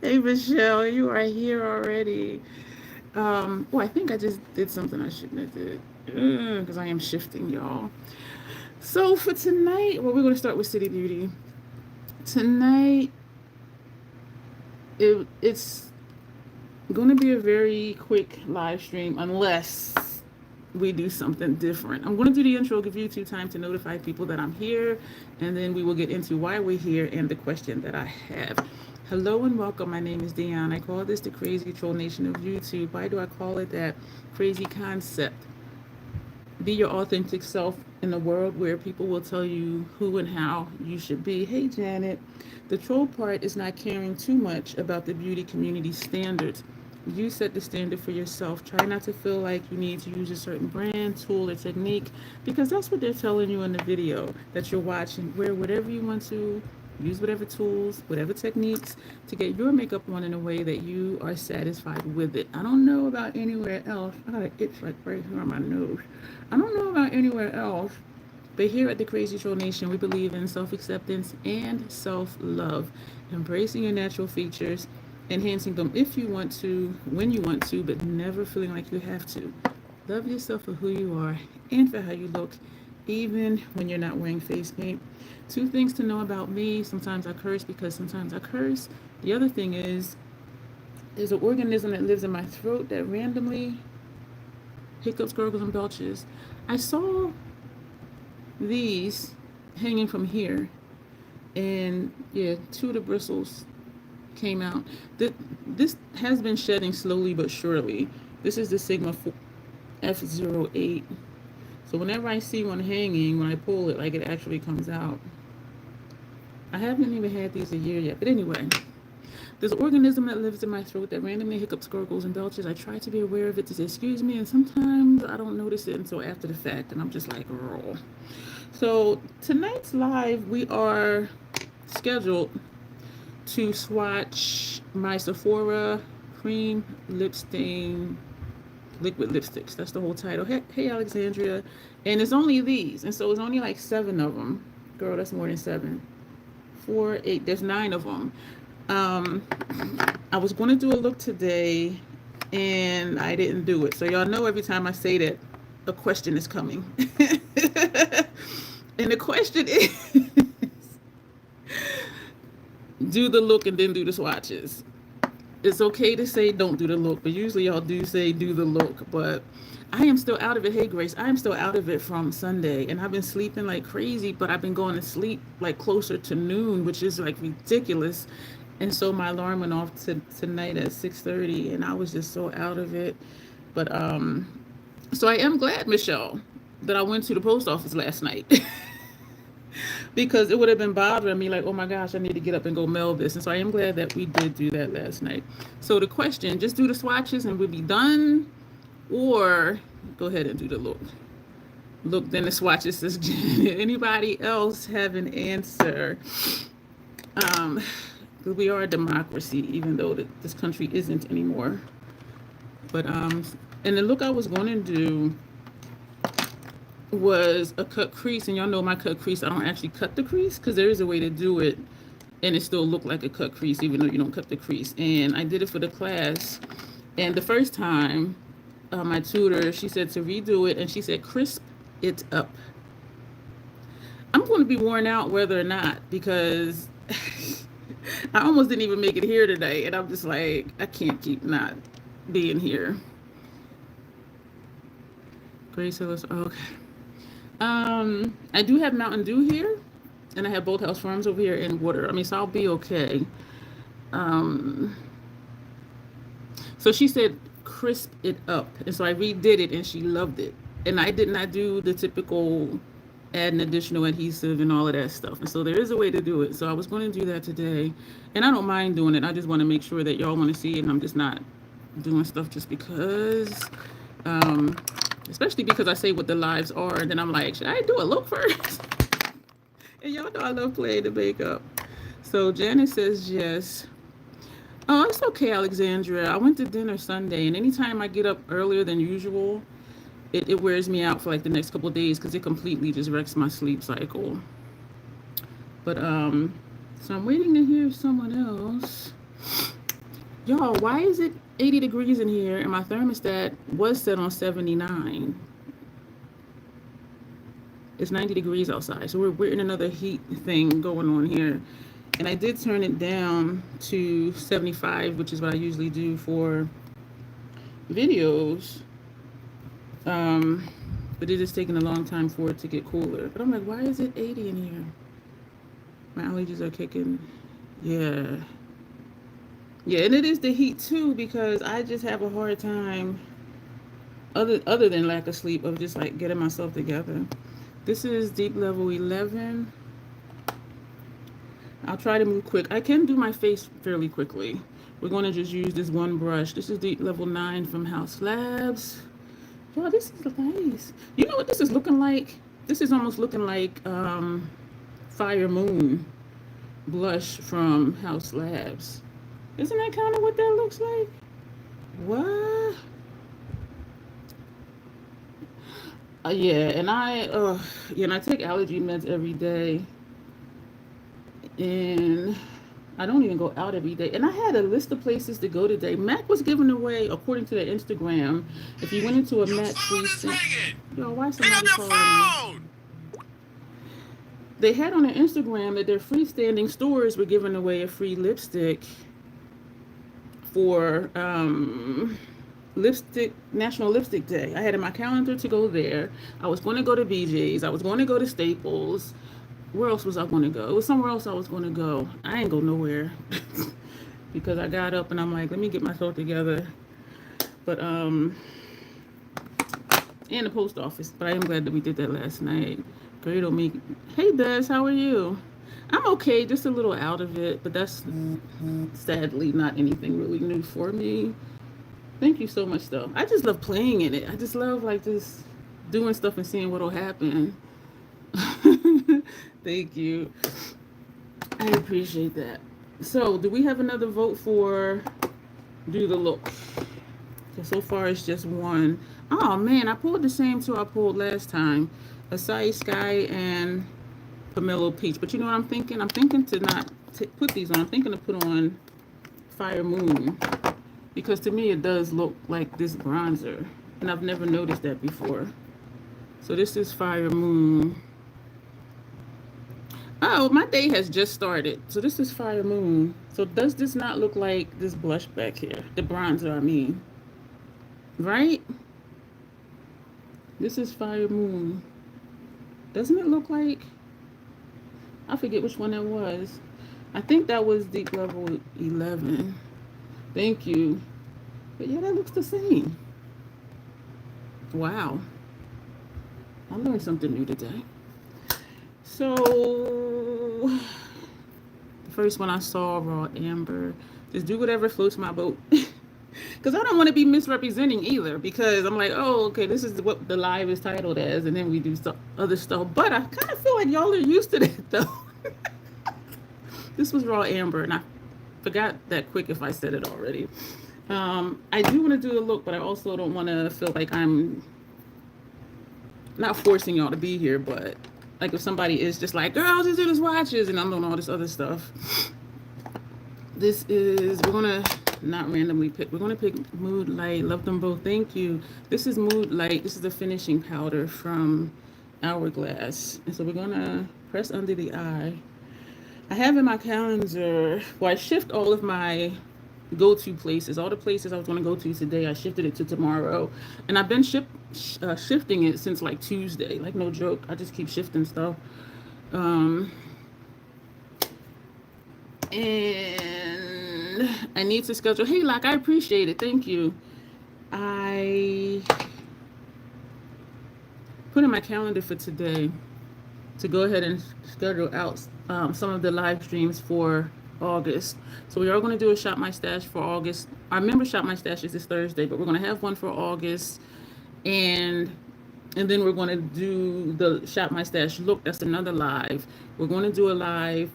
Hey Michelle, you are here already. I think I just did something I shouldn't have did because I am shifting, y'all. So for tonight, we're going to start with City Beauty. Tonight, it's going to be a very quick live stream unless we do something different. I'm going to do the intro, give YouTube time to notify people that I'm here, and then we will get into why we're here and the question that I have. Hello and welcome. My name is Dion. I call this the crazy troll nation of YouTube. Why do I call it that? Crazy concept. Be your authentic self in a world where people will tell you who and how you should be. Hey, Janet. The troll part is not caring too much about the beauty community standards. You set the standard for yourself. Try not to feel like you need to use a certain brand, tool, or technique because that's what they're telling you in the video that you're watching. Wear whatever you want to, use whatever tools, whatever techniques to get your makeup on in a way that you are satisfied with it. I don't know about anywhere else. I got an itch like right here on my nose. I don't know about anywhere else, but here at the Crazy Troll Nation, we believe in self-acceptance and self-love, embracing your natural features, enhancing them if you want to, when you want to, but never feeling like you have to. Love yourself for who you are and for how you look, even when you're not wearing face paint. Two things to know about me. Sometimes I curse because sometimes I curse. The other thing is there's an organism that lives in my throat that randomly hiccups, gurgles, and belches. I saw these hanging from here, and yeah, two of the bristles came out. This has been shedding slowly but surely. This is the Sigma F08. So whenever I see one hanging, when I pull it, like it actually comes out. I haven't even had these a year yet. But anyway, there's an organism that lives in my throat that randomly hiccups, gurgles, and belches. I try to be aware of it to say, excuse me, and sometimes I don't notice it until after the fact, and I'm just like, oh. So tonight's live, we are scheduled to swatch my Sephora cream lip stain liquid lipsticks. That's the whole title. Hey Alexandria. And it's only these. And so it's only like 7 of them. Girl, that's more than 7. 4, 8. There's 9 of them. I was going to do a look today and I didn't do it. So y'all know every time I say that, a question is coming. And the question is, do the look and then do the swatches. It's okay to say don't do the look, but usually y'all do say do the look. But I am still out of it. Hey, Grace, I am still out of it from Sunday, and I've been sleeping like crazy, but I've been going to sleep like closer to noon, which is like ridiculous. And so my alarm went off tonight at 6:30, and I was just so out of it. But so I am glad, Michelle, that I went to the post office last night. Because it would have been bothering me like, oh my gosh, I need to get up and go mail this. And so I am glad that we did do that last night. So the question, just do the swatches and we'll be done, or go ahead and do the look. Look, then the swatches, says Janet. Anybody else have an answer? Um, we are a democracy, even though this country isn't anymore. But and the look I was going to do was a cut crease, and y'all know my cut crease, I don't actually cut the crease because there is a way to do it and it still look like a cut crease even though you don't cut the crease. And I did it for the class, and the first time my tutor, she said to redo it, and she said crisp it up. I'm going to be worn out whether or not, because I almost didn't even make it here today, and I'm just like, I can't keep not being here. Grace Hillis, okay. I do have Mountain Dew here, and I have Bold House Farms over here in water. I mean, so I'll be okay. Um, so she said crisp it up, and so I redid it, and she loved it. And I did not do the typical add an additional adhesive and all of that stuff. And so there is a way to do it. So I was going to do that today, and I don't mind doing it. I just want to make sure that y'all want to see it, and I'm just not doing stuff just because. Especially because I say what the lives are, and then I'm like, should I do a look first? And y'all know I love playing the makeup. So Janet says yes. Oh, it's okay, Alexandria. I went to dinner Sunday, and anytime I get up earlier than usual, it wears me out for like the next couple of days because it completely just wrecks my sleep cycle. But so I'm waiting to hear someone else. Y'all, why is it 80 degrees in here and my thermostat was set on 79? It's 90 degrees outside, so we're in another heat thing going on here. And I did turn it down to 75, which is what I usually do for videos. But it is taking a long time for it to get cooler. But I'm like, why is it 80 in here? My allergies are kicking. Yeah. Yeah, and it is the heat too, because I just have a hard time, other than lack of sleep, of just like getting myself together. This is deep level 11. I'll try to move quick. I can do my face fairly quickly. We're going to just use this one brush. This is deep level 9 from House Labs. Wow, this is nice. You know what this is looking like? This is almost looking like Fire Moon blush from House Labs. Isn't that kind of what that looks like? What? Yeah, and I take allergy meds every day, and I don't even go out every day. And I had a list of places to go today. MAC was giving away, according to their Instagram, if you went into a MAC free. Yo, why somebody calling me? They had on their Instagram that their freestanding stores were giving away a free lipstick for National Lipstick Day. I had in my calendar to go there. I was going to go to BJ's. I was going to go to Staples. Where else was I going to go? It was somewhere else I was going to go. I ain't go nowhere because I got up and I'm like, let me get myself together. But and the post office. But I am glad that we did that last night. Great on me. Hey Des, how are you? I'm okay, just a little out of it, but that's sadly not anything really new for me. Thank you so much though. I just love playing in it. I just love like just doing stuff and seeing what'll happen. Thank you. I appreciate that. So, do we have another vote for do the look? So far it's just one. Oh man, I pulled the same two I pulled last time. Acai Sky and Pomelo Peach. But you know what I'm thinking? I'm thinking to not put these on. I'm thinking to put on Fire Moon. Because to me it does look like this bronzer. And I've never noticed that before. So this is Fire Moon. Oh, my day has just started. So this is Fire Moon. So does this not look like this blush back here? The bronzer, I mean. Right? This is Fire Moon. Doesn't it look like... I forget which one that was. I think that was deep level 11. Thank you. But yeah, that looks the same. Wow. I learned something new today. So, the first one I saw, Raw Amber. Just do whatever floats my boat. Because I don't want to be misrepresenting either. Because I'm like, oh, okay, this is what the live is titled as. And then we do other stuff. But I kind of feel like y'all are used to that, though. This was Raw Amber. And I forgot that quick if I said it already. I do want to do a look, but I also don't want to feel like I'm not forcing y'all to be here. But like if somebody is just like, girl, just do the swatches. And I'm doing all this other stuff. This is, we're going to not randomly pick. We're going to pick Mood Light. Love them both. Thank you. This is Mood Light. This is the finishing powder from Hourglass. And so we're going to press under the eye. I have in my calendar, well, I shift all of my go-to places. All the places I was going to go to today, I shifted it to tomorrow. And I've been shifting it since like Tuesday. Like, no joke. I just keep shifting stuff. And I need to schedule. Hey, Lock, I appreciate it. Thank you. I put in my calendar for today to go ahead and schedule out some of the live streams for August. So we are going to do a Shop My Stash for August. Our member Shop My Stash is this Thursday, but we're going to have one for August. And then we're going to do the Shop My Stash look. That's another live. We're going to do a live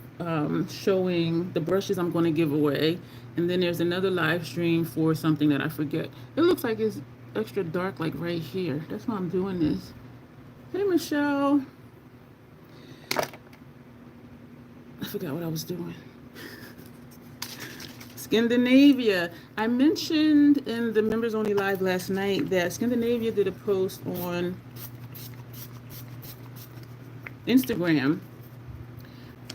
showing the brushes I'm going to give away. And then there's another live stream for something that I forget. It looks like it's extra dark, like right here. That's why I'm doing this. Hey, Michelle. I forgot what I was doing. Scandinavia. I mentioned in the members only live last night that Scandinavia did a post on Instagram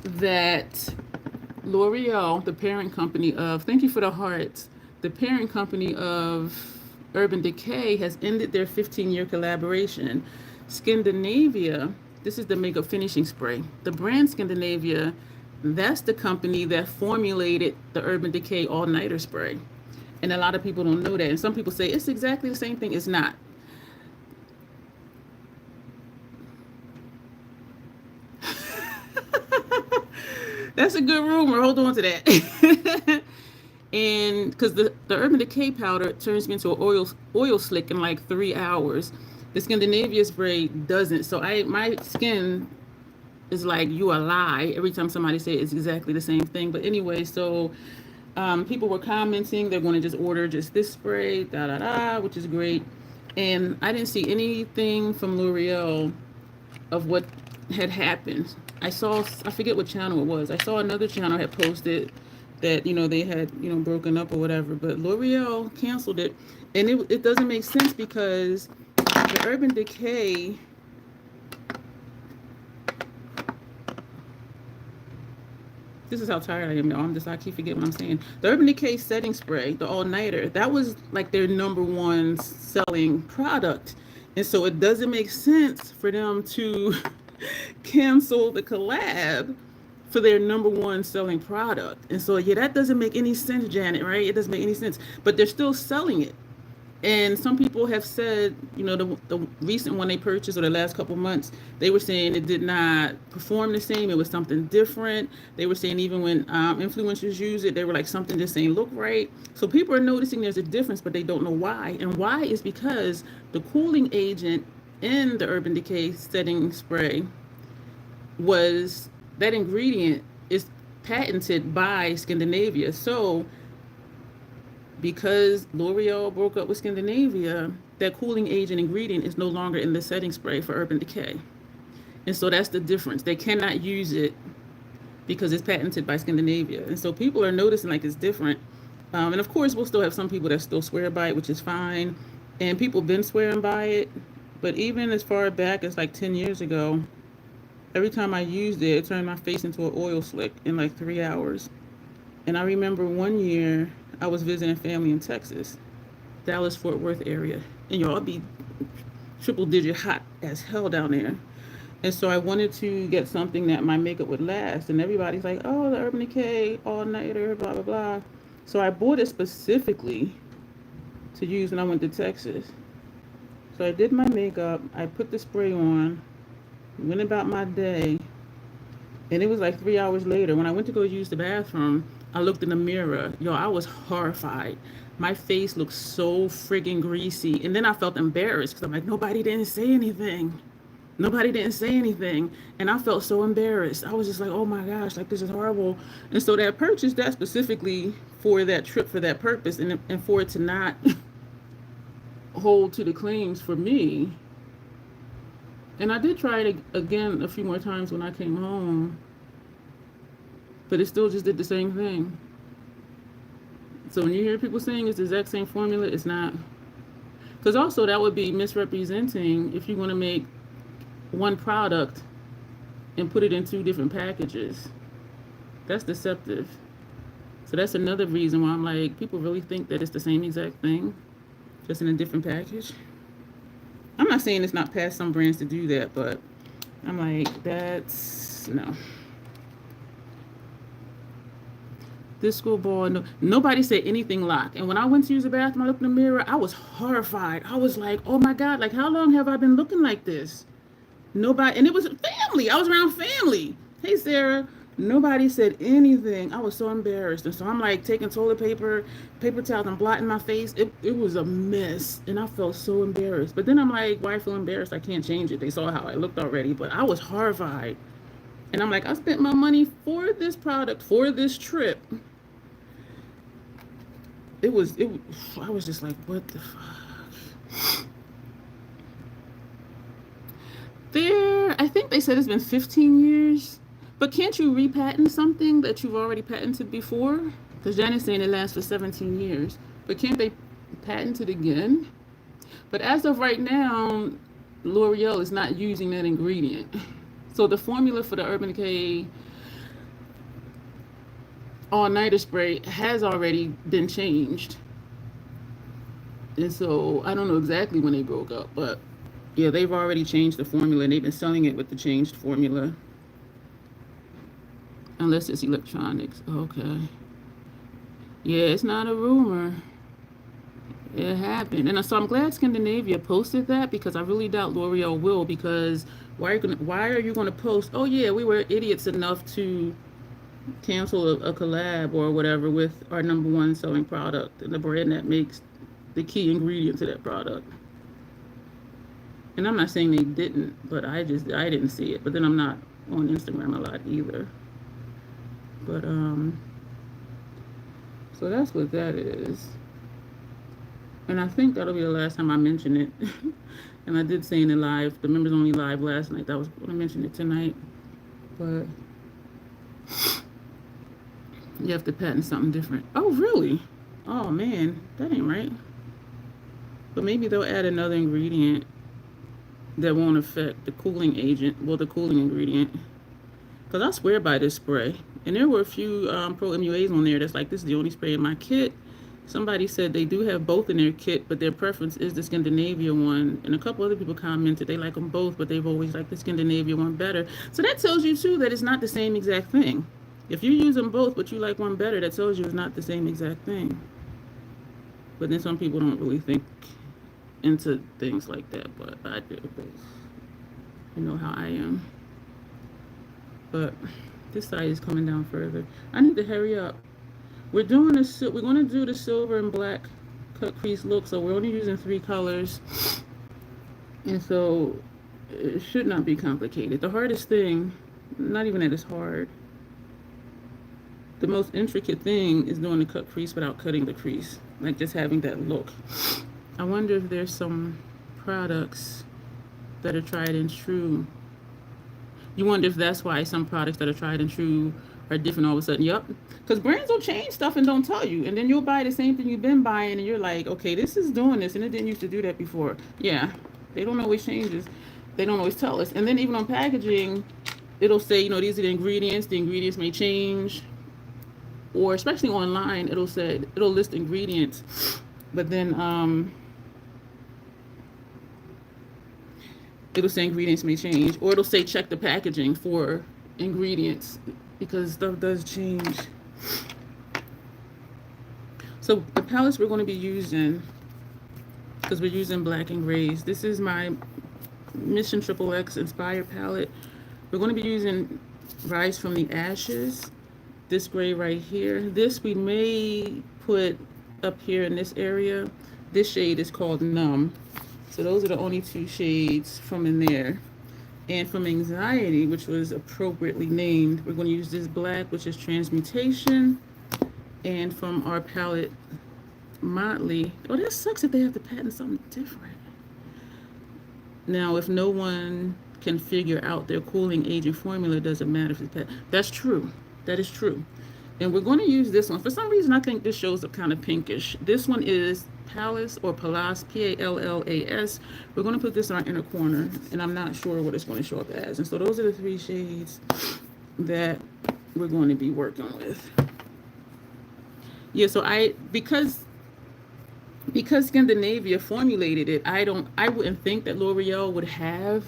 that L'Oreal, the parent company of, thank you for the hearts, the parent company of Urban Decay has ended their 15-year collaboration. Scandinavia, this is the makeup finishing spray. The brand Scandinavia, that's the company that formulated the Urban Decay all-nighter spray. And a lot of people don't know that. And some people say it's exactly the same thing. It's not. That's a good rumor. Hold on to that. And because the Urban Decay powder turns me into an oil slick in like 3 hours. The Scandinavia spray doesn't. So my skin is like, you a lie every time somebody says it's exactly the same thing. But anyway, so people were commenting they're going to just order just this spray, which is great. And I didn't see anything from L'Oreal of what had happened. I forget what channel it was. I saw another channel had posted that, they had, broken up or whatever. But L'Oreal canceled it. And it doesn't make sense because the Urban Decay, this is how tired I am, y'all. I keep forgetting what I'm saying. The Urban Decay setting spray, the all-nighter, that was like their #1 selling product. And so it doesn't make sense for them to cancel the collab for their #1 selling product. And so, yeah, that doesn't make any sense, Janet, right? It doesn't make any sense. But they're still selling it. And some people have said, the recent one they purchased or the last couple months, they were saying it did not perform the same. It was something different. They were saying even when influencers use it, they were like, something just ain't look right. So people are noticing there's a difference, but they don't know why. And why is because the cooling agent in the Urban Decay setting spray was, that ingredient is patented by Scandinavia. So because L'Oreal broke up with Scandinavia, that cooling agent ingredient is no longer in the setting spray for Urban Decay. And so that's the difference. They cannot use it because it's patented by Scandinavia. And so people are noticing like it's different. And of course, we'll still have some people that still swear by it, which is fine. And people have been swearing by it. But even as far back as like 10 years ago, every time I used it, it turned my face into an oil slick in like 3 hours. And I remember one year I was visiting family in Texas, Dallas, Fort Worth area. And y'all, it'd be triple digit hot as hell down there. And so I wanted to get something that my makeup would last. And everybody's like, oh, the Urban Decay all-nighter, blah, blah, blah. So I bought it specifically to use when I went to Texas. So I did my makeup. I put the spray on, went about my day. And it was like 3 hours later, when I went to go use the bathroom, I looked in the mirror. Yo, I was horrified. My face looked so friggin' greasy. And then I felt embarrassed because I'm like, nobody didn't say anything. Nobody didn't say anything. And I felt so embarrassed. I was just like, oh my gosh, like this is horrible. And so that purchased that specifically for that trip, for that purpose, and for it to not hold to the claims for me. And I did try it again a few more times when I came home. But it still just did the same thing. So when you hear people saying it's the exact same formula, it's not. Because also that would be misrepresenting if you're going to make one product and put it in 2 different packages. That's deceptive. So that's another reason why I'm like, people really think that it's the same exact thing, just in a different package. I'm not saying it's not past some brands to do that, but I'm like, that's, no. Disco ball, no, nobody said anything locked. And when I went to use the bathroom, I looked in the mirror, I was horrified. I was like, oh my God, like how long have I been looking like this? Nobody, and it was family. I was around family. Hey, Sarah. Nobody said anything. I was so embarrassed. And so I'm like taking toilet paper, paper towels, and blotting my face. It was a mess. And I felt so embarrassed. But then I'm like, why I feel embarrassed? I can't change it. They saw how I looked already. But I was horrified. And I'm like, I spent my money for this product, for this trip. I was just like, what the fuck? I think they said it's been 15 years. But can't you repatent something that you've already patented before? Because Janet's saying it lasts for 17 years. But can't they patent it again? But as of right now, L'Oreal is not using that ingredient. So the formula for the Urban Decay All Nighter Spray has already been changed. And so I don't know exactly when they broke up, but yeah, they've already changed the formula and they've been selling it with the changed formula. Unless it's electronics. Okay. Yeah, it's not a rumor. It happened. And so I'm glad Scandinavia posted that, because I really doubt L'Oreal will, because why are you gonna post, oh yeah, we were idiots enough to cancel a collab or whatever with our #1 selling product and the brand that makes the key ingredient to that product. And I'm not saying they didn't, but I didn't see it. But then I'm not on Instagram a lot either. But so that's what that is. And I think that'll be the last time I mention it. And I did say in the live, the members only live last night, that I was going to mention it tonight. But you have to patent something different. Oh, really? Oh, man, that ain't right. But maybe they'll add another ingredient that won't affect the cooling agent, well, the cooling ingredient. Because I swear by this spray. And there were a few pro MUAs on there that's like, this is the only spray in my kit. Somebody said they do have both in their kit, but their preference is the Scandinavia one. And a couple other people commented they like them both, but they've always liked the Scandinavia one better. So that tells you, too, that it's not the same exact thing. If you use them both, but you like one better, that tells you it's not the same exact thing. But then some people don't really think into things like that, but I do. You know how I am. But this side is coming down further. I need to hurry up. We're doing this. We're going to do the silver and black cut crease look, so we're only using 3 colors, and so it should not be complicated. The hardest thing, not even that it's hard. The most intricate thing is doing the cut crease without cutting the crease, like just having that look. I wonder if there's some products that are tried and true. You wonder if that's why some products that are tried and true are different all of a sudden. Yup. Because brands will change stuff and don't tell you. And then you'll buy the same thing you've been buying and you're like, okay, this is doing this and it didn't used to do that before. Yeah. They don't always change this. They don't always tell us. And then even on packaging, it'll say, you know, these are the ingredients. The ingredients may change. Or especially online, it'll list ingredients. But then it'll say ingredients may change. Or it'll say check the packaging for ingredients, because stuff does change. So the palettes we're going to be using, because we're using black and grays, this is my Mission XXX Inspired palette. We're going to be using Rise from the Ashes, this gray right here. This we may put up here in this area. This shade is called Numb. So those are the only 2 shades from in there. And from Anxiety, which was appropriately named, we're going to use this black, which is Transmutation. And from our palette, Motley. Oh, that sucks if they have to patent something different. Now, if no one can figure out their cooling agent formula, it doesn't matter if it's patent. That's true. That is true. And we're going to use this one. For some reason, I think this shows up kind of pinkish. This one is Pallas or Pallas, Pallas. We're going to put this in our inner corner, and I'm not sure what it's going to show up as. And so those are the 3 shades that we're going to be working with. Yeah, so because Scandinavia formulated it, I wouldn't think that L'Oreal would have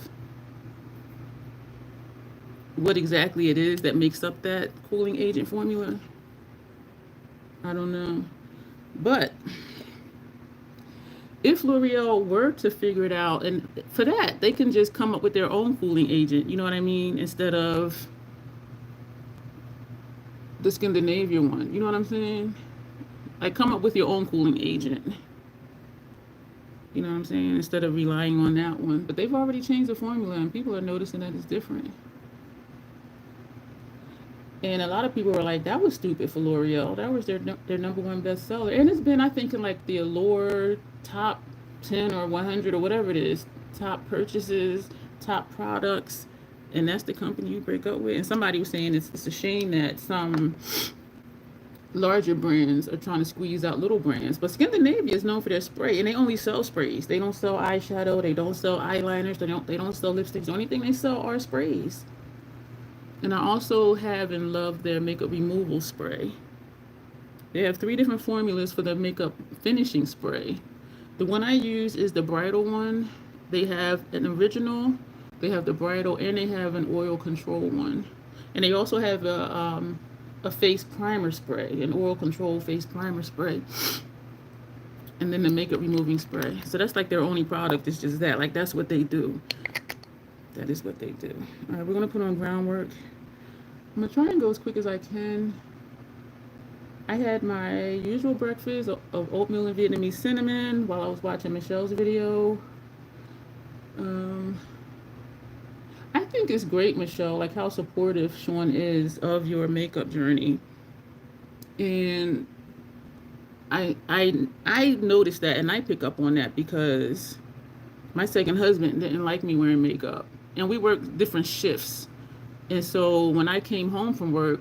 what exactly it is that makes up that cooling agent formula. I don't know. But if L'Oreal were to figure it out, and for that, they can just come up with their own cooling agent, you know what I mean? Instead of the Scandinavia one, you know what I'm saying? Like, come up with your own cooling agent. You know what I'm saying? Instead of relying on that one. But they've already changed the formula, and people are noticing that it's different. And a lot of people were like, that was stupid for L'Oreal. That was their #1 bestseller. And it's been, I think, in like the Allure top 10 or 100 or whatever it is, top purchases, top products. And that's the company you break up with. And somebody was saying it's a shame that some larger brands are trying to squeeze out little brands. But Scandinavia is known for their spray, and they only sell sprays. They don't sell eyeshadow. They don't sell eyeliners. They don't sell lipsticks. The only thing they sell are sprays. And I also have and love their makeup removal spray. They have 3 different formulas for the makeup finishing spray. The one I use is the bridal one. They have an original, they have the bridal, and they have an oil control one. And they also have a face primer spray, an oil control face primer spray. And then the makeup removing spray. So that's like their only product. It's just that. Like, that's what they do. That is what they do. All right, we're going to put on groundwork. I'm going to try and go as quick as I can. I had my usual breakfast of oatmeal and Vietnamese cinnamon while I was watching Michelle's video. I think it's great, Michelle, like how supportive Sean is of your makeup journey. And I noticed that, and I pick up on that because my second husband didn't like me wearing makeup. And we worked different shifts. And so when I came home from work,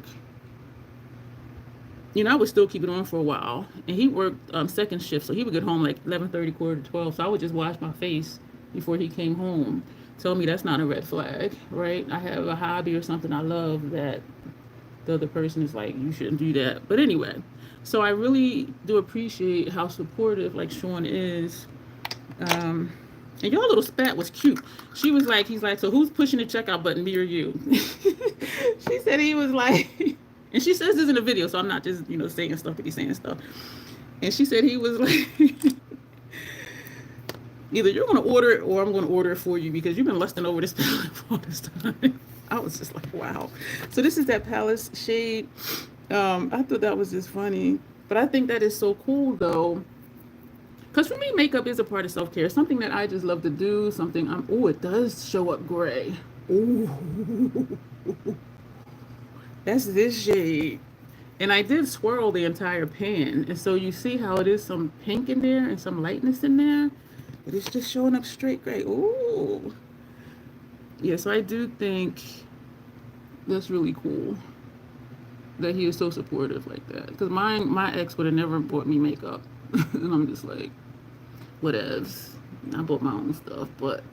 you know, I would still keep it on for a while. And he worked second shift, so he would get home like 11:30, quarter to 12. So I would just wash my face before he came home. Tell me that's not a red flag, right? I have a hobby or something I love that the other person is like, you shouldn't do that. But anyway, so I really do appreciate how supportive like Sean is. And your little spat was cute. She was like, he's like, so who's pushing the checkout button, me or you? She said he was like, and she says this in the video, so I'm not just, you know, saying stuff to be saying stuff. And she said he was like, either you're going to order it or I'm going to order it for you because you've been lusting over this palette for all this time. I was just like, wow. So this is that Palace shade. I thought that was just funny. But I think that is so cool, though. Because for me, makeup is a part of self-care. Something that I just love to do. Something oh, it does show up gray. Ooh. That's this shade. And I did swirl the entire pan. And so you see how it is some pink in there and some lightness in there. But it's just showing up straight gray. Ooh. Yeah, so I do think that's really cool that he is so supportive like that. Because my ex would have never bought me makeup. And I'm just like, whatevs. I bought my own stuff, but...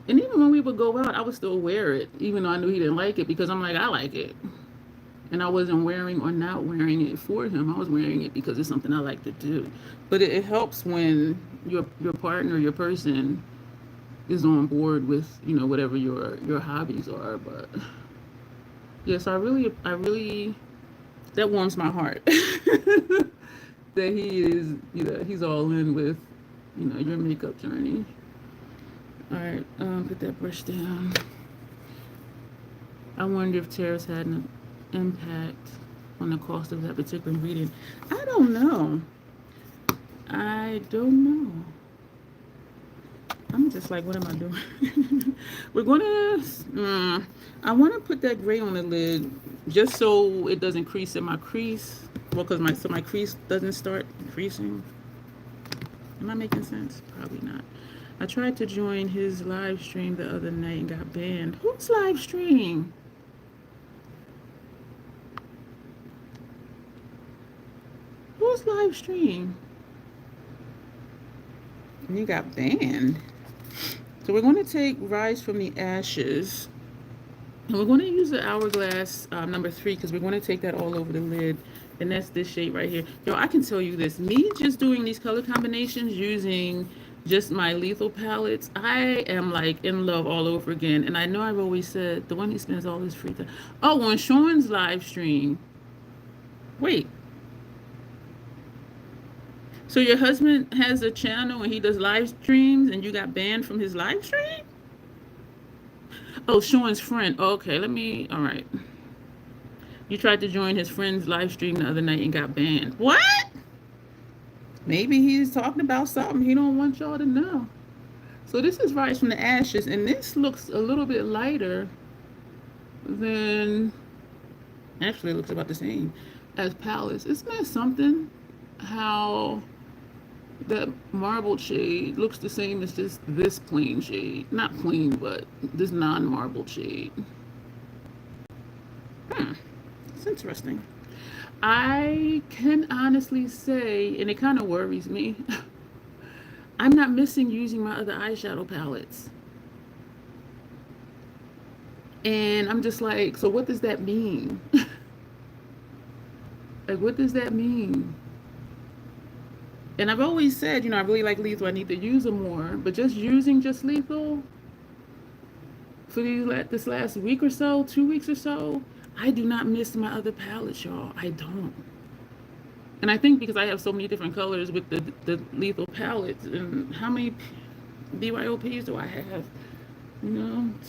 And even when we would go out, I would still wear it, even though I knew he didn't like it, because I'm like, I like it. And I wasn't wearing or not wearing it for him. I was wearing it because it's something I like to do. But it helps when your partner, your person is on board with, you know, whatever your hobbies are. But yes, I really, that warms my heart. That he is, you know, he's all in with, you know, your makeup journey. All right, put that brush down. I wonder if tariffs had an impact on the cost of that particular ingredient. I don't know. I'm just like, what am I doing? We're gonna, I want to put that gray on the lid just so it doesn't crease in my crease. Well, because my crease doesn't start creasing. Am I making sense? Probably not. I tried to join his live stream the other night and got banned. Whose live stream? Whose live stream? And you got banned. So we're going to take Rise from the Ashes. And we're going to use the Hourglass number 3 because we're going to take that all over the lid. And that's this shade right here. Yo, I can tell you this. Me just doing these color combinations using just my lethal palettes, I am like in love all over again. And I know I've always said the one he spends all his free time. Oh, on Sean's live stream. Wait. So your husband has a channel and he does live streams and you got banned from his live stream? Oh, Sean's friend. Okay, all right. You tried to join his friend's live stream the other night and got banned. What? Maybe he's talking about something he don't want y'all to know. So this is Rise from the Ashes, and this looks a little bit lighter than, actually it looks about the same as Palace. Isn't that something? How that marbled shade looks the same as just this plain shade. Not plain, but this non-marbled shade. It's interesting. I can honestly say, and it kind of worries me, I'm not missing using my other eyeshadow palettes. And I'm just like, so what does that mean? Like, what does that mean? And I've always said, I really like lethal. I need to use them more. But just using just lethal for this last week or so, 2 weeks or so, I do not miss my other palettes, y'all. I don't. And I think because I have so many different colors with the lethal palettes, and how many BYOPs do I have?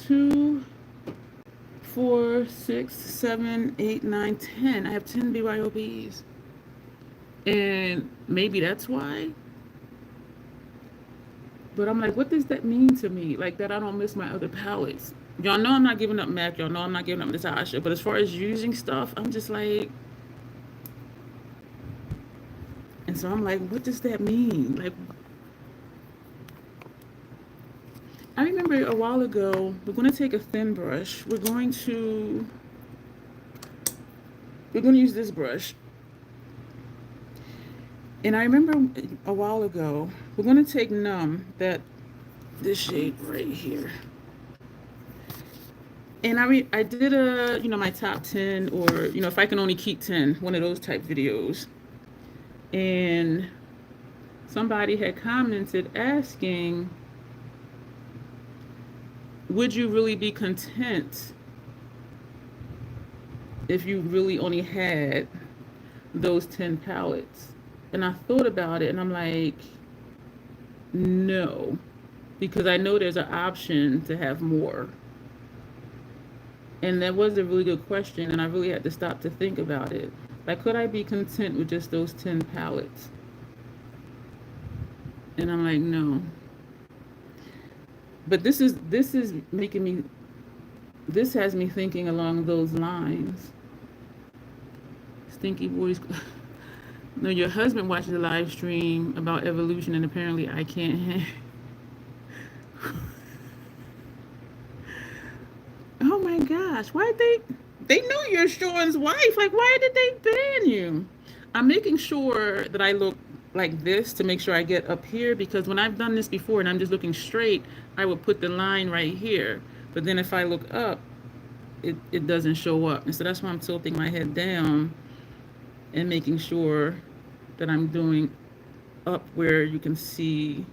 2, 4, 6, 7, 8, 9, 10. I have 10 BYOPs. And maybe that's why. But I'm like, what does that mean to me? Like, that I don't miss my other palettes. Y'all know I'm not giving up MAC. Y'all know I'm not giving up Natasha. But as far as using stuff, I'm just like... And so I'm like, what does that mean? Like, I remember a while ago, we're going to take a thin brush. We're going to use this brush. And I remember a while ago, we're going to take this shade right here. And I did my top 10, or, if I can only keep 10, one of those type videos. And somebody had commented asking, would you really be content if you really only had those 10 palettes? And I thought about it, and I'm like, no, because I know there's an option to have more. And that was a really good question, and I really had to stop to think about it. Like, could I be content with just those 10 palettes? And I'm like, no. But this is making me, this has me thinking along those lines. Stinky boys. No, your husband watches a live stream about evolution, and apparently I can't. Oh my gosh, why they know you're Sean's wife? Like, why did they ban you? I'm making sure that I look like this to make sure I get up here, because when I've done this before and I'm just looking straight, I would put the line right here. But then if I look up, it doesn't show up. And so that's why I'm tilting my head down and making sure that I'm doing up where you can see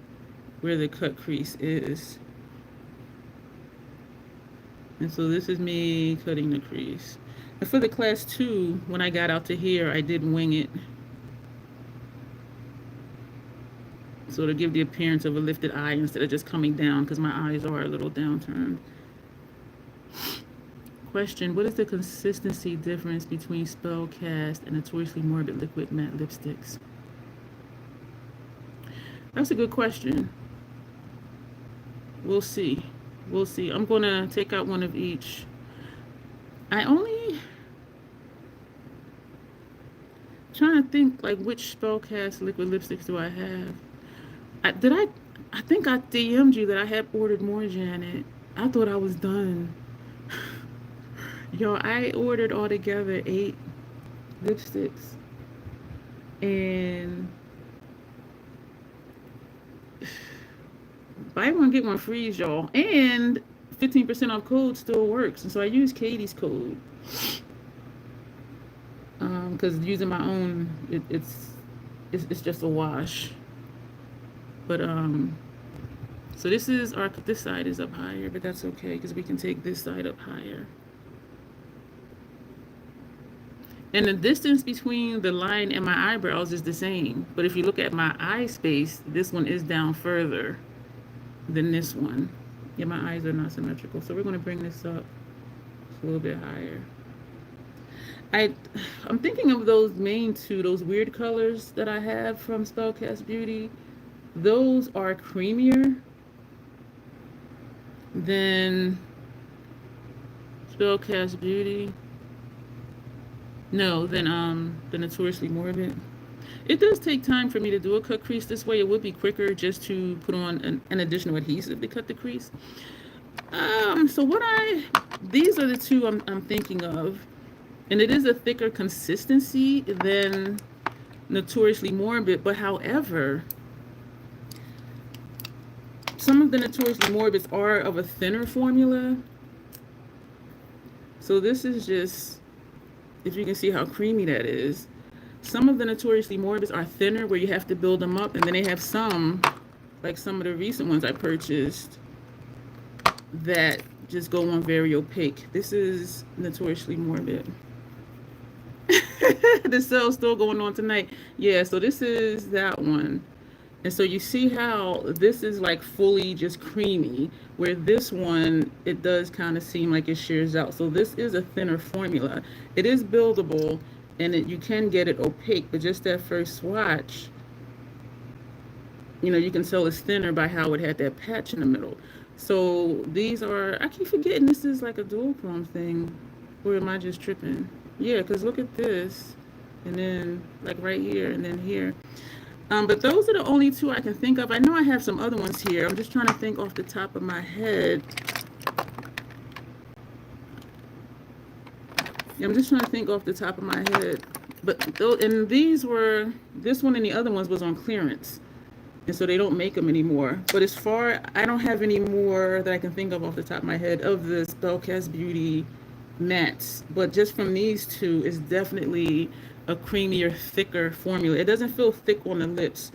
where the cut crease is. And so this is me cutting the crease. And for the class 2, when I got out to here, I did wing it. So to give the appearance of a lifted eye instead of just coming down, because my eyes are a little downturned. Question, what is the consistency difference between Spellcast and Notoriously Morbid Liquid Matte Lipsticks? That's a good question. We'll see. We'll see. I'm going to take out one of each. Trying to think, like, which Spellcast liquid lipsticks do I have? I think I DM'd you that I had ordered more, Janet. I thought I was done. Yo, I ordered altogether 8 lipsticks. And buy one, get one free, y'all. And 15% off code still works. And so I use Katie's code. Because using my own, it's just a wash. But so this side is up higher, but that's okay because we can take this side up higher. And the distance between the line and my eyebrows is the same. But if you look at my eye space, this one is down further than this one. Yeah, my eyes are not symmetrical. So we're going to bring this up a little bit higher. I'm thinking of those main 2, those weird colors that I have from Spellcast Beauty. Those are creamier than Spellcast Beauty. No, than the Notoriously Morbid. It does take time for me to do a cut crease this way. It would be quicker just to put on an additional adhesive to cut the crease. So these are the 2 I'm thinking of. And it is a thicker consistency than Notoriously Morbid, but however, some of the Notoriously Morbids are of a thinner formula. So this is just, if you can see how creamy that is. Some of the Notoriously Morbids are thinner where you have to build them up, and then they have some, like some of the recent ones I purchased, that just go on very opaque. This is Notoriously Morbid. The sale's still going on tonight. Yeah, so this is that one. And so you see how this is like fully just creamy, where this one, it does kind of seem like it shears out. So this is a thinner formula. It is buildable, and you can get it opaque, but just that first swatch, you know, you can tell it's thinner by how it had that patch in the middle. So these are, I keep forgetting this is like a dual chrome thing, or am I just tripping? Yeah, because look at this, and then like right here, and then here. But those are the only two I can think of. I know I have some other ones here. I'm just trying to think off the top of my head. I'm just trying to think off the top of my head. But and these were, this one and the other ones was on clearance, and so they don't make them anymore. But as far, I don't have any more that I can think of off the top of my head of the Spellcast Beauty mattes. But just from these two, it's definitely a creamier, thicker formula. It doesn't feel thick on the lips,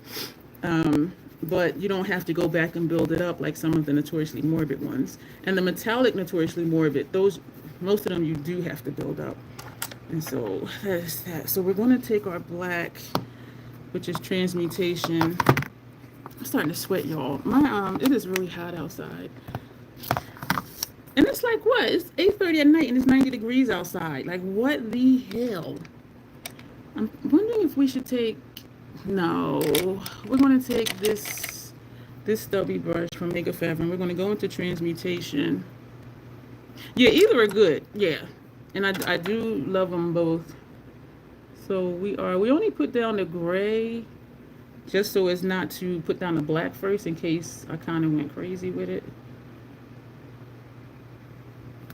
but you don't have to go back and build it up like some of the Notoriously Morbid ones. And the metallic Notoriously Morbid, those, most of them you do have to build up. And so that is that. So we're going to take our black, which is Transmutation. I'm starting to sweat, y'all. My it is really hot outside. And it's like, what? It's 8:30 at night and it's 90 degrees outside. Like, what the hell? I'm wondering if we should take, no, we're going to take this stubby brush from Makeup Forever, and we're going to go into Transmutation. Yeah, either are good. Yeah. And I do love them both. So we only put down the gray just so as not to put down the black first in case I kind of went crazy with it.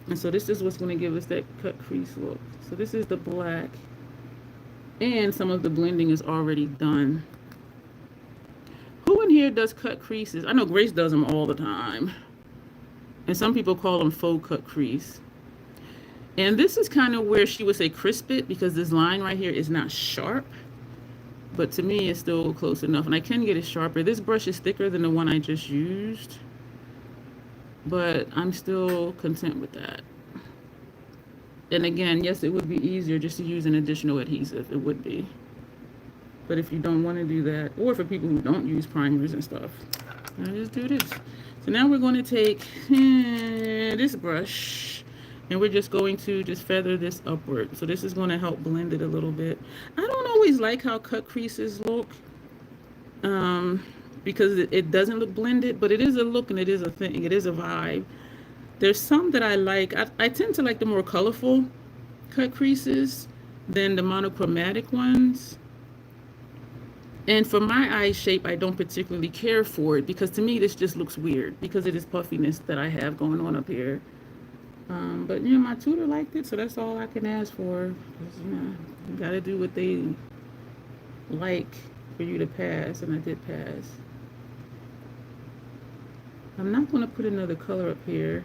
And so this is what's going to give us that cut crease look. So this is the black. And some of the blending is already done. Who in here does cut creases? I know Grace does them all the time. And some people call them faux cut crease. And this is kind of where she would say crisp it, because this line right here is not sharp. But to me, it's still close enough. And I can get it sharper. This brush is thicker than the one I just used. But I'm still content with that. And again, yes, it would be easier just to use an additional adhesive. It would be. But if you don't want to do that, or for people who don't use primers and stuff, I just do this. So now we're going to take this brush, and we're just going to just feather this upward. So this is going to help blend it a little bit. I don't always like how cut creases look, because it doesn't look blended, but it is a look and it is a thing. It is a vibe. There's some that I like. I tend to like the more colorful cut creases than the monochromatic ones. And for my eye shape, I don't particularly care for it, because to me this just looks weird because of this puffiness that I have going on up here. But you know, my tutor liked it, so that's all I can ask for. You know, you gotta do what they like for you to pass, and I did pass. I'm not going to put another color up here.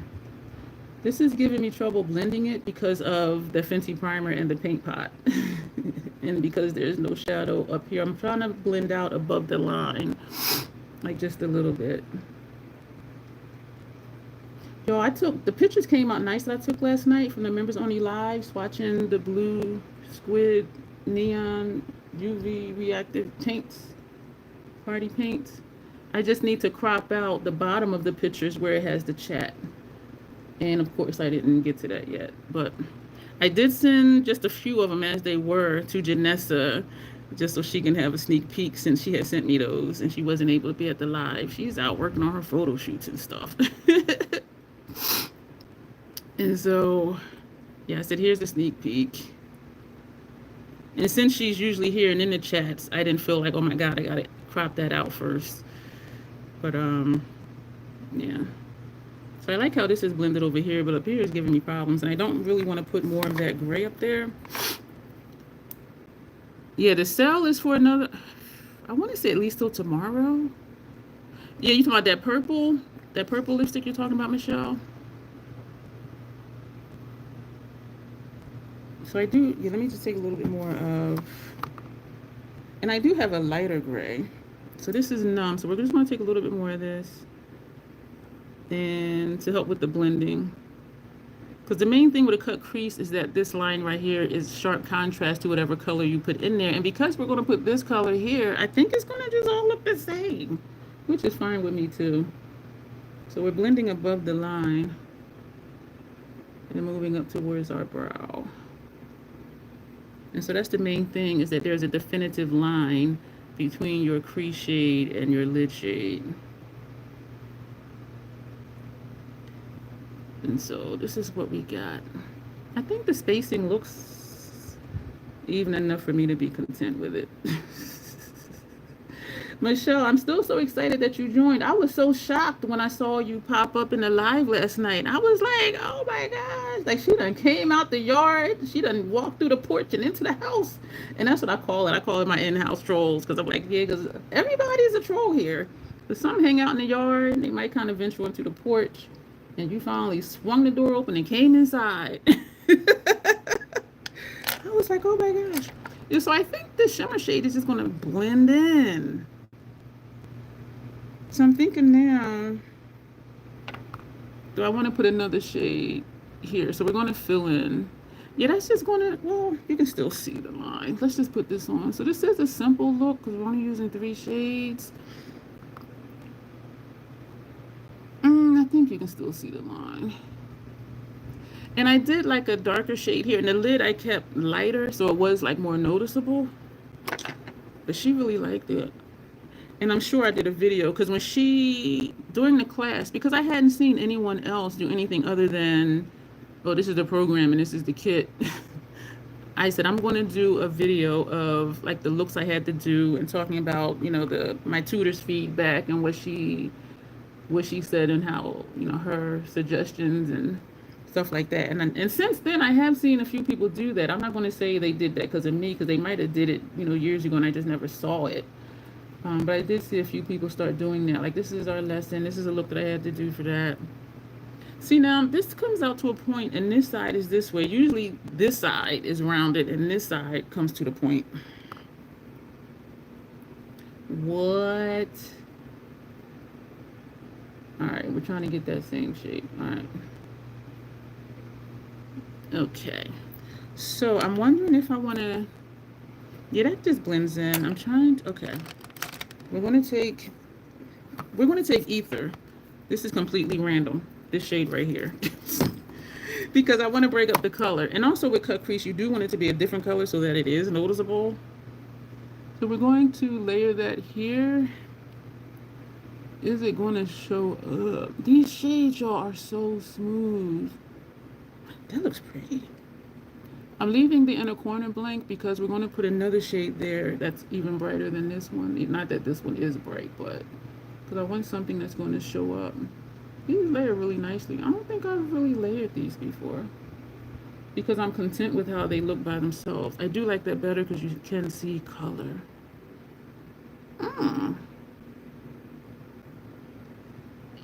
This is giving me trouble blending it because of the Fenty primer and the paint pot. And because there's no shadow up here, I'm trying to blend out above the line, like just a little bit. Yo, the pictures came out nice that I took last night from the members only live, swatching the blue squid neon UV reactive paints, party paints. I just need to crop out the bottom of the pictures where it has the chat. And of course I didn't get to that yet, but I did send just a few of them as they were to Janessa, just so she can have a sneak peek, since she had sent me those and she wasn't able to be at the live. She's out working on her photo shoots and stuff. And so, yeah, I said, here's the sneak peek. And since she's usually here and in the chats, I didn't feel like, oh my God, I gotta crop that out first. But yeah. So I like how this is blended over here, but up here is giving me problems. And I don't really want to put more of that gray up there. Yeah, the sale is for another, I want to say at least till tomorrow. Yeah, you talking about that purple lipstick you're talking about, Michelle? So I do, yeah, let me just take a little bit more of, and I do have a lighter gray. So this is Numb, so we're just going to take a little bit more of this and to help with the blending. Because the main thing with a cut crease is that this line right here is sharp contrast to whatever color you put in there. And because we're going to put this color here, I think it's going to just all look the same, which is fine with me too. So we're blending above the line and moving up towards our brow. And so that's the main thing, is that there's a definitive line between your crease shade and your lid shade. And so this is what we got. I think the spacing looks even enough for me to be content with it. Michelle, I'm still so excited that you joined. I was so shocked when I saw you pop up in the live last night. I was like, oh my gosh. Like, she done came out the yard. She done walked through the porch and into the house. And that's what I call it. I call it my in-house trolls. Because I'm like, yeah, because everybody's a troll here. But some hang out in the yard. They might kind of venture into the porch. And you finally swung the door open and came inside. I was like, oh my gosh. Yeah, so I think the shimmer shade is just going to blend in. So I'm thinking now, do I want to put another shade here? So we're going to fill in. Yeah, that's just going to, well, you can still see the line. Let's just put this on. So this is a simple look because we're only using 3 shades. I think you can still see the line. And I did like a darker shade here. And the lid I kept lighter, so it was like more noticeable. But she really liked it. And I'm sure I did a video, because when she, during the class, because I hadn't seen anyone else do anything other than, oh, this is the program and this is the kit. I said, I'm going to do a video of like the looks I had to do and talking about, you know, my tutor's feedback and what she said and how, you know, her suggestions and stuff like that. And since then, I have seen a few people do that. I'm not going to say they did that because of me, because they might have did it, you know, years ago and I just never saw it. But I did see a few people start doing that. Like, this is our lesson. This is a look that I had to do for that. See, now, this comes out to a point, and this side is this way. Usually, this side is rounded, and this side comes to the point. What? All right, we're trying to get that same shape. All right. Okay. So, I'm wondering if I want to... Yeah, that just blends in. I'm trying to... Okay. We're going to take Ether. This is completely random. This shade right here. Because I want to break up the color. And also with cut crease, you do want it to be a different color so that it is noticeable. So we're going to layer that here. Is it going to show up? These shades, y'all, are so smooth. That looks pretty. I'm leaving the inner corner blank because we're going to put another shade there that's even brighter than this one. Not that this one is bright, but because I want something that's going to show up. These layer really nicely. I don't think I've really layered these before because I'm content with how they look by themselves. I do like that better because you can see color.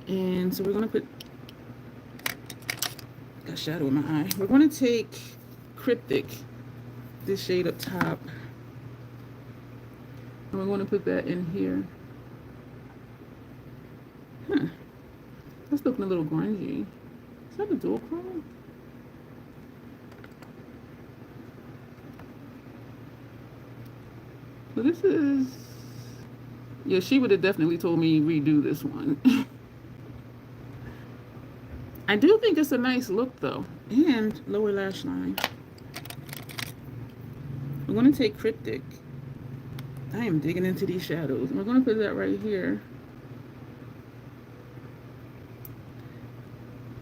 And so we're going to put, got shadow in my eye. We're going to take Cryptic, this shade up top, and we're going to put that in here. That's looking a little grungy. Is that a dual chrome? So this is, yeah, she would have definitely told me redo this one. I do think it's a nice look though, and lower lash line. We're going to take Cryptic. I am digging into these shadows. And we're going to put that right here.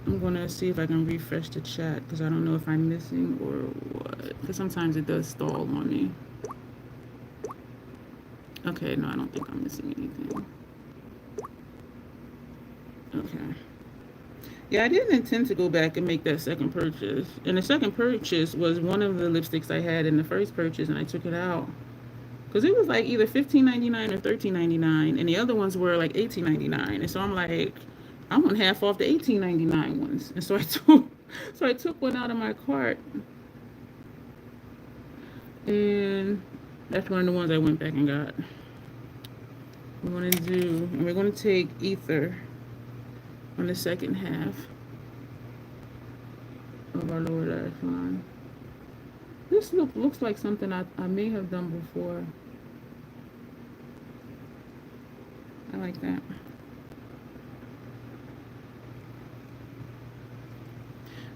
I'm going to see if I can refresh the chat because I don't know if I'm missing or what. Because sometimes it does stall on me. Okay, no, I don't think I'm missing anything. Okay. Yeah, I didn't intend to go back and make that second purchase. And the second purchase was one of the lipsticks I had in the first purchase, and I took it out because it was like either 15.99 or 13.99, and the other ones were like 18.99. And so I'm like, I want half off the 18.99 ones, and so I took one out of my cart, and that's one of the ones I went back and got. We're going to take Ether on the second half of our lower lash line. This looks like something I may have done before. I like that.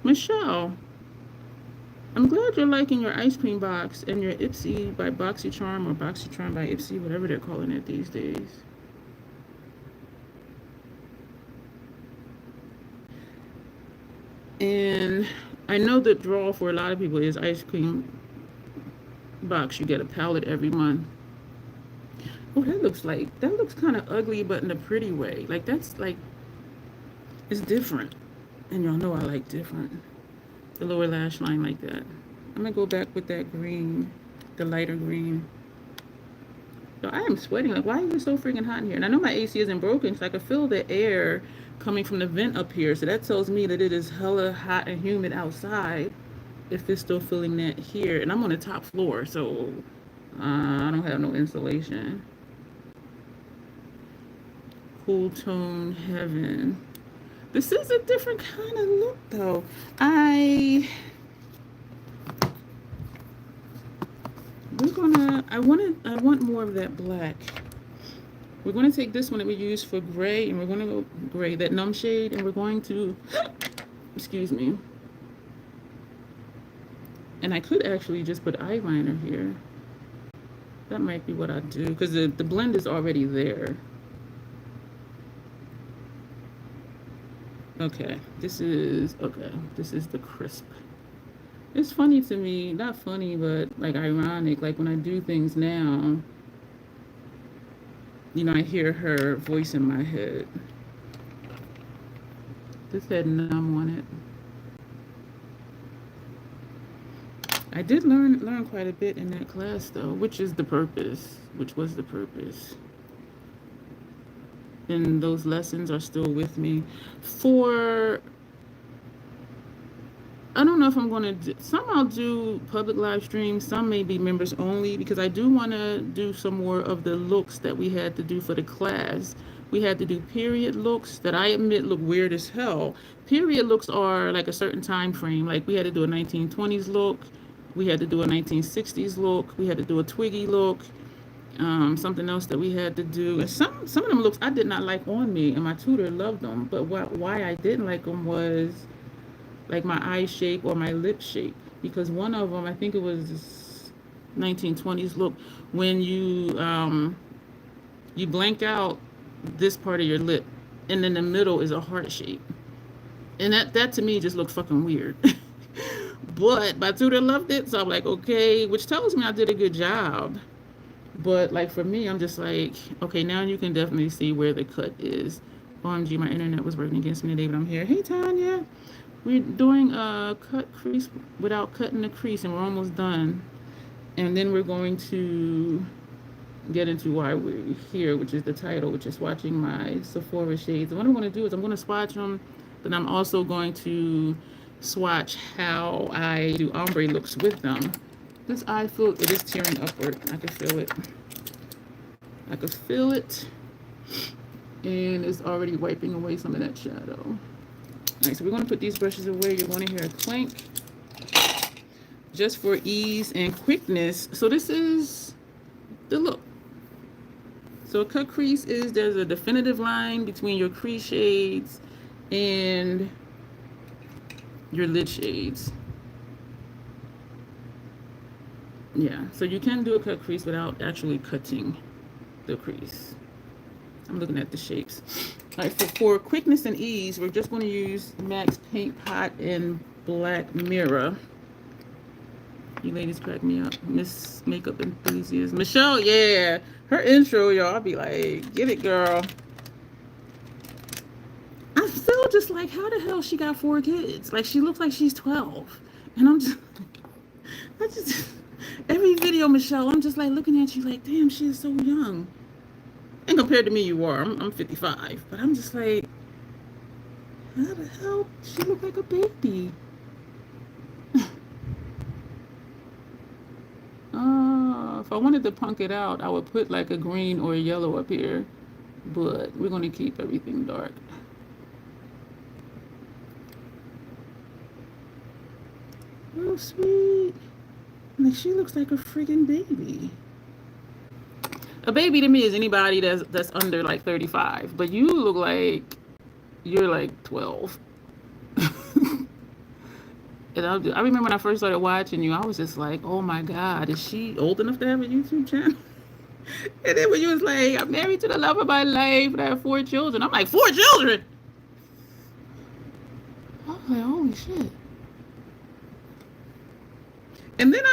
Michelle, I'm glad you're liking your ice cream box and your Ipsy by BoxyCharm or BoxyCharm by Ipsy, whatever they're calling it these days. And I know the draw for a lot of people is ice cream box. You get a palette every month. Oh, that looks kind of ugly, but in a pretty way. Like that's like, it's different. And y'all know I like different. The lower lash line like that. I'm gonna go back with that green, the lighter green. So I am sweating. Like, why is it so freaking hot in here? And I know my AC isn't broken, so I can feel the air coming from the vent up here. So that tells me that it is hella hot and humid outside if it's still feeling that here. And I'm on the top floor, so I don't have no insulation. Cool tone heaven. This is a different kind of look though. I want more of that black. We're going to take this one that we use for gray, and we're going to go gray, that numb shade, and we're going to, excuse me. And I could actually just put eyeliner here. That might be what I do, because the blend is already there. Okay, this is the crisp. It's funny to me, not funny, but like ironic, like when I do things now, you know, I hear her voice in my head. This had numb on it. I did learn quite a bit in that class though, which was the purpose. And those lessons are still with me. I don't know if I'm going to do, some I'll do public live streams, some may be members only, because I do want to do some more of the looks that we had to do for the class. We had to do period looks that I admit look weird as hell. Period looks are like a certain time frame. Like we had to do a 1920s look, we had to do a 1960s look, we had to do a Twiggy look, something else that we had to do. And some of them looks I did not like on me, and my tutor loved them. But why I didn't like them was like my eye shape or my lip shape, because one of them, I think it was 1920s look, when you blank out this part of your lip, and then the middle is a heart shape, and that to me just looked fucking weird. But my tutor loved it, so I'm like, okay, which tells me I did a good job. But like for me, I'm just like, okay, now you can definitely see where the cut is. OMG, my internet was working against me today, but I'm here. Hey Tanya. We're doing a cut crease without cutting the crease, and we're almost done. And then we're going to get into why we're here, which is the title, which is swatching my Sephora shades. And what I'm going to do is I'm going to swatch them, but I'm also going to swatch how I do ombre looks with them. This eye fluid, it is tearing upward. I can feel it. And it's already wiping away some of that shadow. All right, so we're going to put these brushes away. You're going to hear a clank just for ease and quickness. So this is the look. So a cut crease is, there's a definitive line between your crease shades and your lid shades. Yeah, so you can do a cut crease without actually cutting the crease. I'm looking at the shapes. All right, for quickness and ease, we're just going to use MAC's Paint Pot and Black Mirror. You ladies crack me up. Miss Makeup Enthusiast. Michelle, yeah. Her intro, y'all, I'll be like, get it, girl. I still just like, how the hell she got 4 kids? Like, she looks like she's 12. And I just, every video, Michelle, I'm just like looking at you like, damn, she is so young. And compared to me, you are. I'm 55. But I'm just like, how the hell she look like a baby? If I wanted to punk it out, I would put like a green or a yellow up here. But we're going to keep everything dark. Oh, sweet. Like, she looks like a friggin' baby. A baby to me is anybody that's under like 35. But you look like you're like 12. And I remember when I first started watching you, I was just like, oh my God, is she old enough to have a YouTube channel? And then when you was like, I'm married to the love of my life and I have 4 children. I'm like, 4 children? I was like, holy shit. And then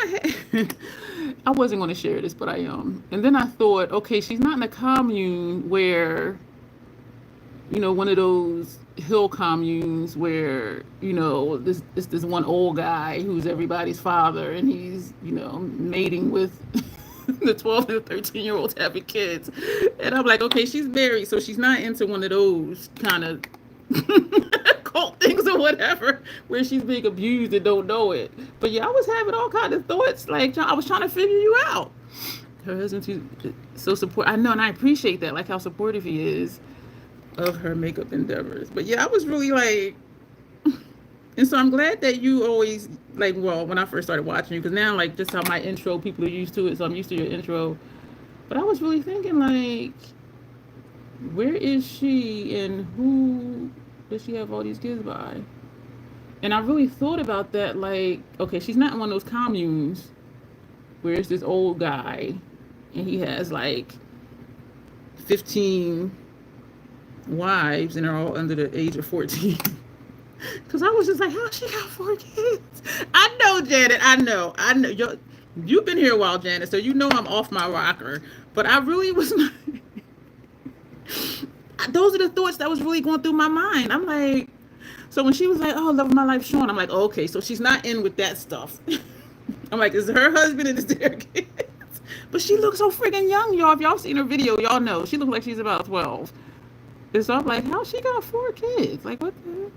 I wasn't going to share this, but I am. And then I thought, okay, she's not in a commune where, you know, one of those hill communes where, you know, this one old guy who's everybody's father and he's, you know, mating with the 12 and 13-year-olds having kids. And I'm like, okay, she's married, so she's not into one of those kind of cult things or whatever where she's being abused and don't know it. But yeah, I was having all kinds of thoughts. Like, I was trying to figure you out. Her husband's so support. I know, and I appreciate that, like how supportive he is of her makeup endeavors. But yeah, I was really like, and so I'm glad that you always, like, well, when I first started watching you, because now, like, just how my intro, people are used to it, so I'm used to your intro. But I was really thinking, like, where is she and who does she have all these kids by? And I really thought about that, like, okay, she's not in one of those communes where it's this old guy and he has like 15 wives and they're all under the age of 14. Because I was just like, how she got 4 kids? I know, Janet, I know. You've been here a while, Janet, so you know I'm off my rocker. But I really was not. Those are the thoughts that was really going through my mind. I'm like, so when she was like, oh, love of my life, Sean, I'm like, oh, okay, so she's not in with that stuff. I'm like, is her husband and is their kids? But she looks so freaking young, y'all. If y'all seen her video, y'all know. She looks like she's about 12. And so I'm like, how she got 4 kids? Like, what the hell?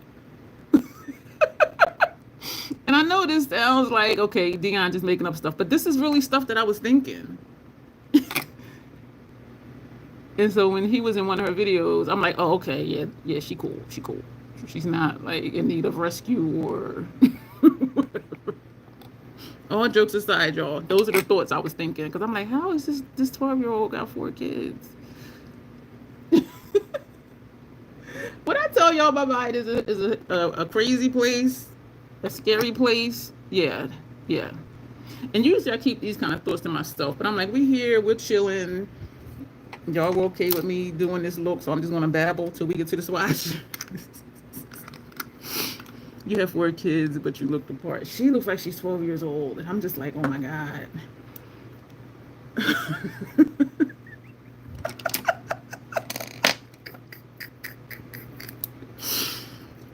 And I know this sounds like, okay, Dion just making up stuff, but this is really stuff that I was thinking. And so when he was in one of her videos, I'm like, oh, okay, yeah, she cool. She's not like in need of rescue or whatever. All jokes aside, y'all, those are the thoughts I was thinking. Because I'm like, how is this 12-year-old got 4 kids? When I tell y'all my mind is a crazy place, a scary place, yeah. And usually I keep these kind of thoughts to myself, but I'm like, we here, we're chilling. Y'all were okay with me doing this look, so I'm just gonna babble till we get to the swatch. You have 4 kids, but you look the part. She looks like she's 12 years old, and I'm just like, oh my God.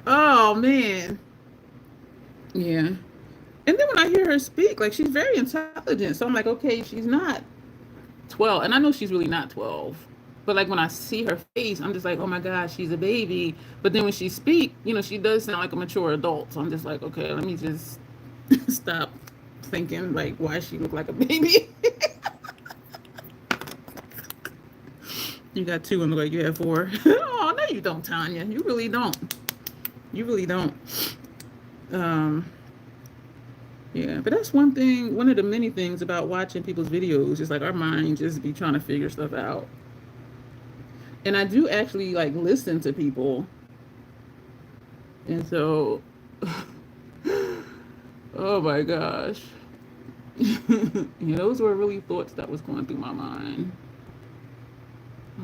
Oh man. Yeah. And then when I hear her speak, like, she's very intelligent. So I'm like, okay, she's not 12. And I know she's really not 12. But like when I see her face, I'm just like, oh my God, she's a baby. But then when she speaks, you know, she does sound like a mature adult. So I'm just like, okay, let me just stop thinking like why she look like a baby. You got 2 and look like you have 4. Oh, no, you don't, Tanya. You really don't. You really don't. Yeah, but that's one thing, one of the many things about watching people's videos, is like our mind just be trying to figure stuff out. And I do actually like listen to people. And so, oh my gosh. Yeah, those were really thoughts that was going through my mind.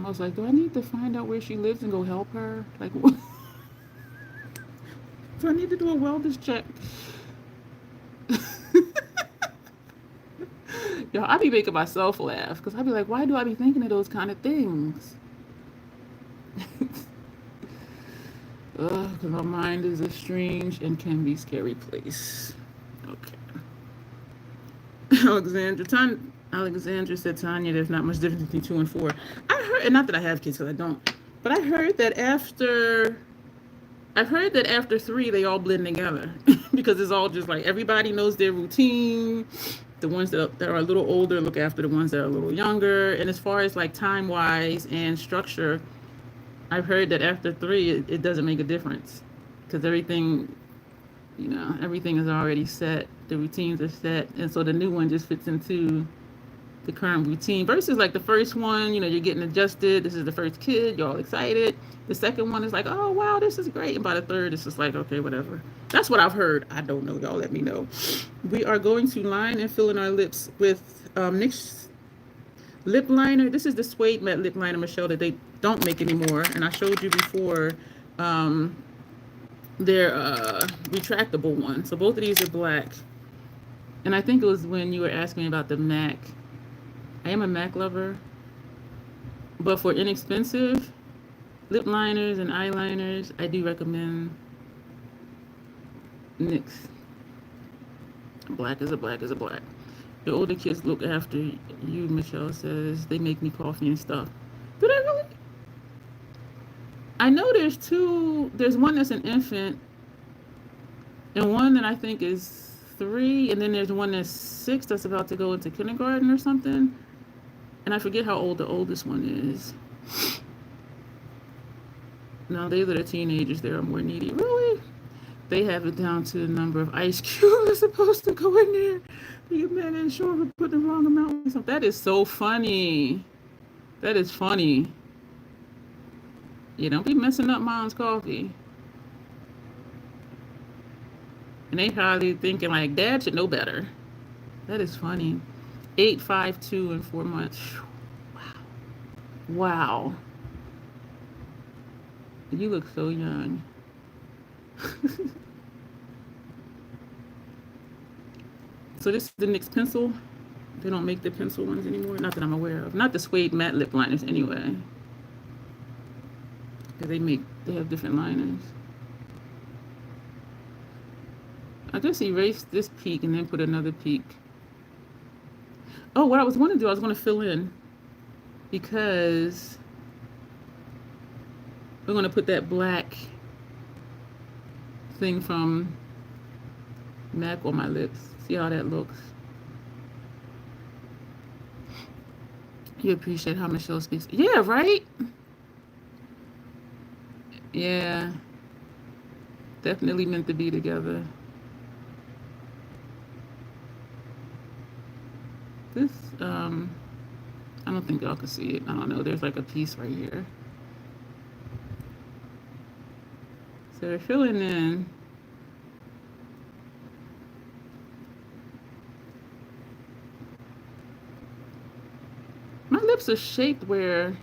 I was like, do I need to find out where she lives and go help her? Like, what? Do I need to do a wellness check? Yo, I be making myself laugh because I be like, why do I be thinking of those kind of things? Because my mind is a strange and can be scary place. Okay. Alexandra said, Tanya, there's not much difference between 2 and 4. I heard, and not that I have kids because I don't, but I heard that after 3 they all blend together because it's all just like everybody knows their routine. The ones that are a little older look after the ones that are a little younger. And as far as like time wise and structure, I've heard that after 3 it doesn't make a difference because everything is already set. The routines are set, and so the new one just fits into the current routine versus like the first one, you're getting adjusted. This is the first kid, you're all excited. The second one is like, oh wow, this is great. And by the third, it's just like, okay, whatever. That's what I've heard. I don't know. Y'all let me know. We are going to line and fill in our lips with NYX lip liner. This is the suede matte lip liner, Michelle, that they don't make anymore. And I showed you before their retractable one. So both of these are black. And I think it was when you were asking me about the MAC. I am a MAC lover, but for inexpensive lip liners and eyeliners, I do recommend NYX. Black is a black is a black. The older kids look after you, Michelle says. They make me coffee and stuff. Do they really? I know there's 2. There's one that's an infant, and one that I think is 3, and then there's one that's 6 that's about to go into kindergarten or something. And I forget how old the oldest one is. Now they that are teenagers, they are more needy. Really? They have it down to the number of ice cubes that's supposed to go in there. You get mad and sure for putting the wrong amount. That is so funny. That is funny. You don't be messing up mom's coffee. And they probably thinking like, Dad should know better. That is funny. 8, 5, 2, and 4 months. Wow. Wow. You look so young. So this is the NYX pencil. They don't make the pencil ones anymore. Not that I'm aware of. Not the suede matte lip liners anyway. Because they have different liners. I just erased this peak and then put another peak. Oh, what I was going to do, I was going to fill in because we're going to put that black thing from MAC on my lips. See how that looks. You appreciate how Michelle speaks. Yeah, right? Yeah. Definitely meant to be together. This, I don't think y'all can see it. I don't know. There's like a piece right here. So we're filling in. My lips are shaped where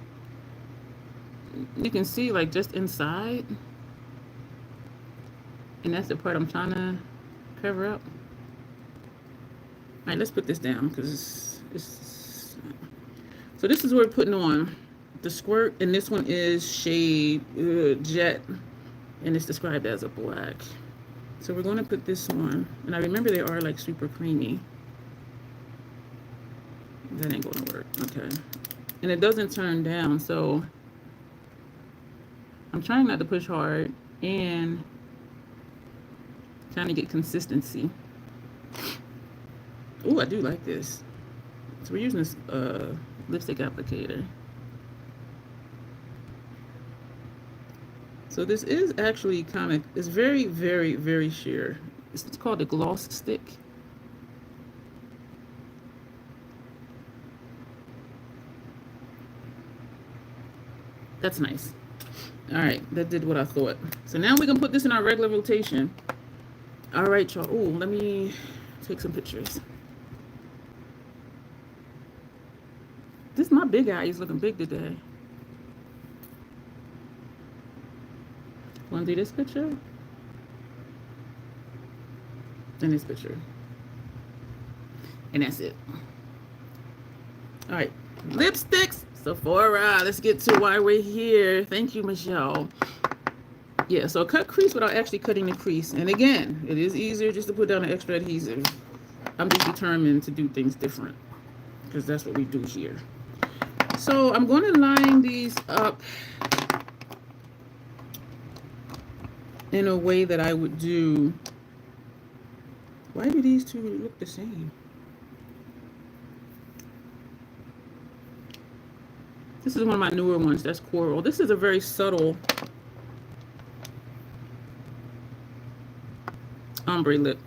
you can see like just inside. And that's the part I'm trying to cover up. All right, let's put this down because it's so this is what we're putting on the squirt, and this one is shade jet, and it's described as a black. So we're going to put this on, and I remember they are like super creamy. That ain't going to work. Okay, and it doesn't turn down, so I'm trying not to push hard and trying to get consistency. Oh, I do like this. So we're using this lipstick applicator. So this is actually kind of, it's very, very, very sheer. It's called a gloss stick. That's nice. All right, that did what I thought. So now we can put this in our regular rotation. All right, y'all. Oh, let me take some pictures. This is my big eye. He's looking big today. Want to do this picture? And this picture. And that's it. All right. Lipsticks. Sephora. Let's get to why we're here. Thank you, Michelle. Yeah, so cut crease without actually cutting the crease. And again, it is easier just to put down an extra adhesive. I'm just determined to do things different because that's what we do here. So I'm going to line these up in a way that I would do. Why do these two look the same? This is one of my newer ones. That's Coral. This is a very subtle ombre lip.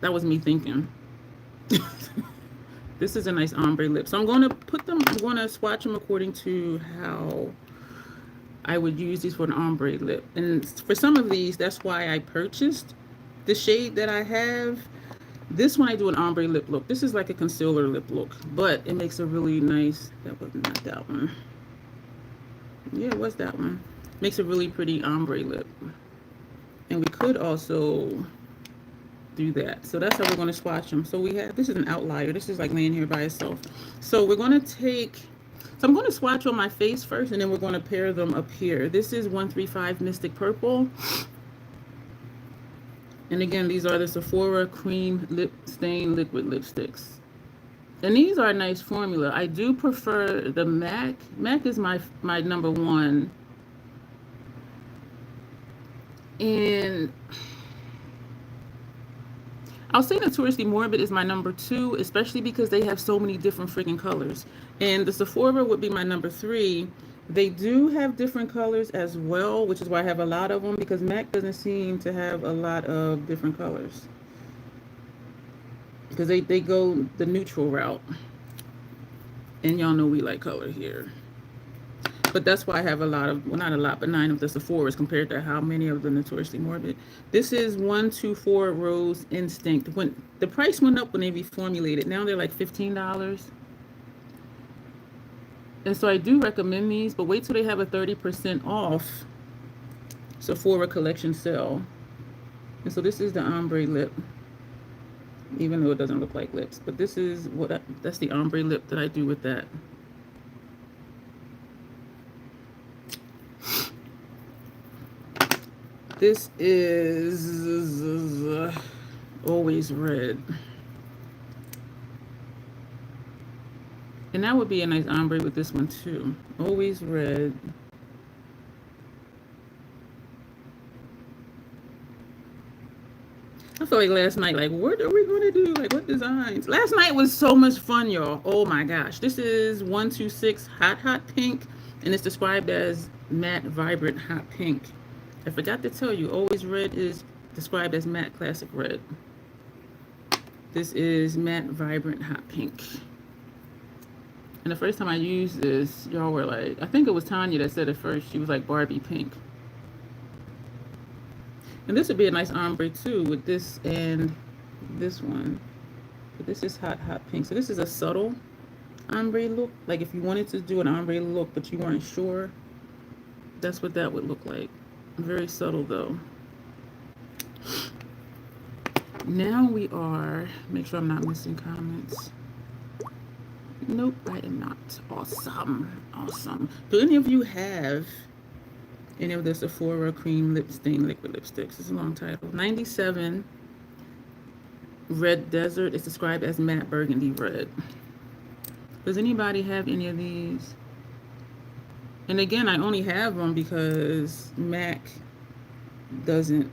That was me thinking. This is a nice ombre lip. So I'm going to put them, I'm going to swatch them according to how I would use these for an ombre lip. And for some of these, that's why I purchased the shade that I have. This one I do an ombre lip look. This is like a concealer lip look, but it makes a really nice, that was not that one. Yeah, it was that one. Makes a really pretty ombre lip. And we could also do that. So that's how we're going to swatch them. So we have, this is an outlier. This is like laying here by itself. So we're going to take, so I'm going to swatch on my face first, and then we're going to pair them up here. This is 135 Mystic Purple. And again, these are the Sephora Cream Lip Stain Liquid Lipsticks. And these are a nice formula. I do prefer the MAC. MAC is my number one. And I'll say Notoriously Morbid is my number two, especially because they have so many different freaking colors. And the Sephora would be my number three. They do have different colors as well, which is why I have a lot of them, because MAC doesn't seem to have a lot of different colors. Because they go the neutral route. And y'all know we like color here. But that's why I have a lot of, well, not a lot, but 9 of the Sephoras compared to how many of the Notoriously Morbid. This is 124 Rose Instinct. When the price went up when they reformulated, now they're like $15. And so I do recommend these, but wait till they have a 30% off Sephora collection sale. And so this is the ombre lip, even though it doesn't look like lips. But this is what that's the ombre lip that I do with that. This is Always Red. And that would be a nice ombre with this one too. Always Red. I feel like last night, like, what are we going to do? Like, what designs? Last night was so much fun, y'all. Oh my gosh. This is 126 Hot Pink, and it's described as Matte Vibrant Hot Pink. I forgot to tell you, Always Red is described as Matte Classic Red. This is Matte Vibrant Hot Pink. And the first time I used this, y'all were like, I think it was Tanya that said it first. She was like, Barbie pink. And this would be a nice ombre too with this and this one. But this is Hot Pink. So this is a subtle ombre look. Like if you wanted to do an ombre look, but you weren't sure, that's what that would look like. Very subtle though. Now we are, make sure I'm not missing comments. Nope, I am not. Awesome. Awesome. Do any of you have any of the Sephora Cream Lip Stain Liquid Lipsticks? It's a long title. 97 Red Desert is described as Matte Burgundy Red. Does anybody have any of these? And again, I only have them because MAC doesn't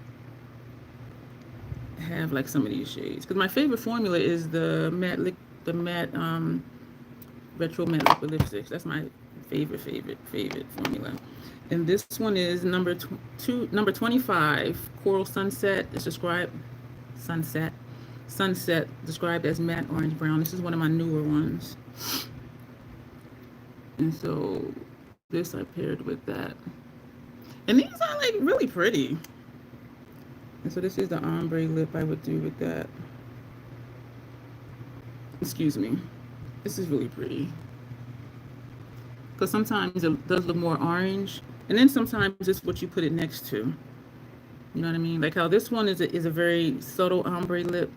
have like some of these shades. Because my favorite formula is the matte retro matte liquid lipsticks. That's my favorite formula. And this one is number 25 Coral Sunset. It's described Sunset described as matte orange brown. This is one of my newer ones. And so this I paired with that. And these are like really pretty. And so this is the ombre lip I would do with that. Excuse me. This is really pretty. Because sometimes it does look more orange. And then sometimes it's what you put it next to. You know what I mean? Like how this one is a very subtle ombre lip.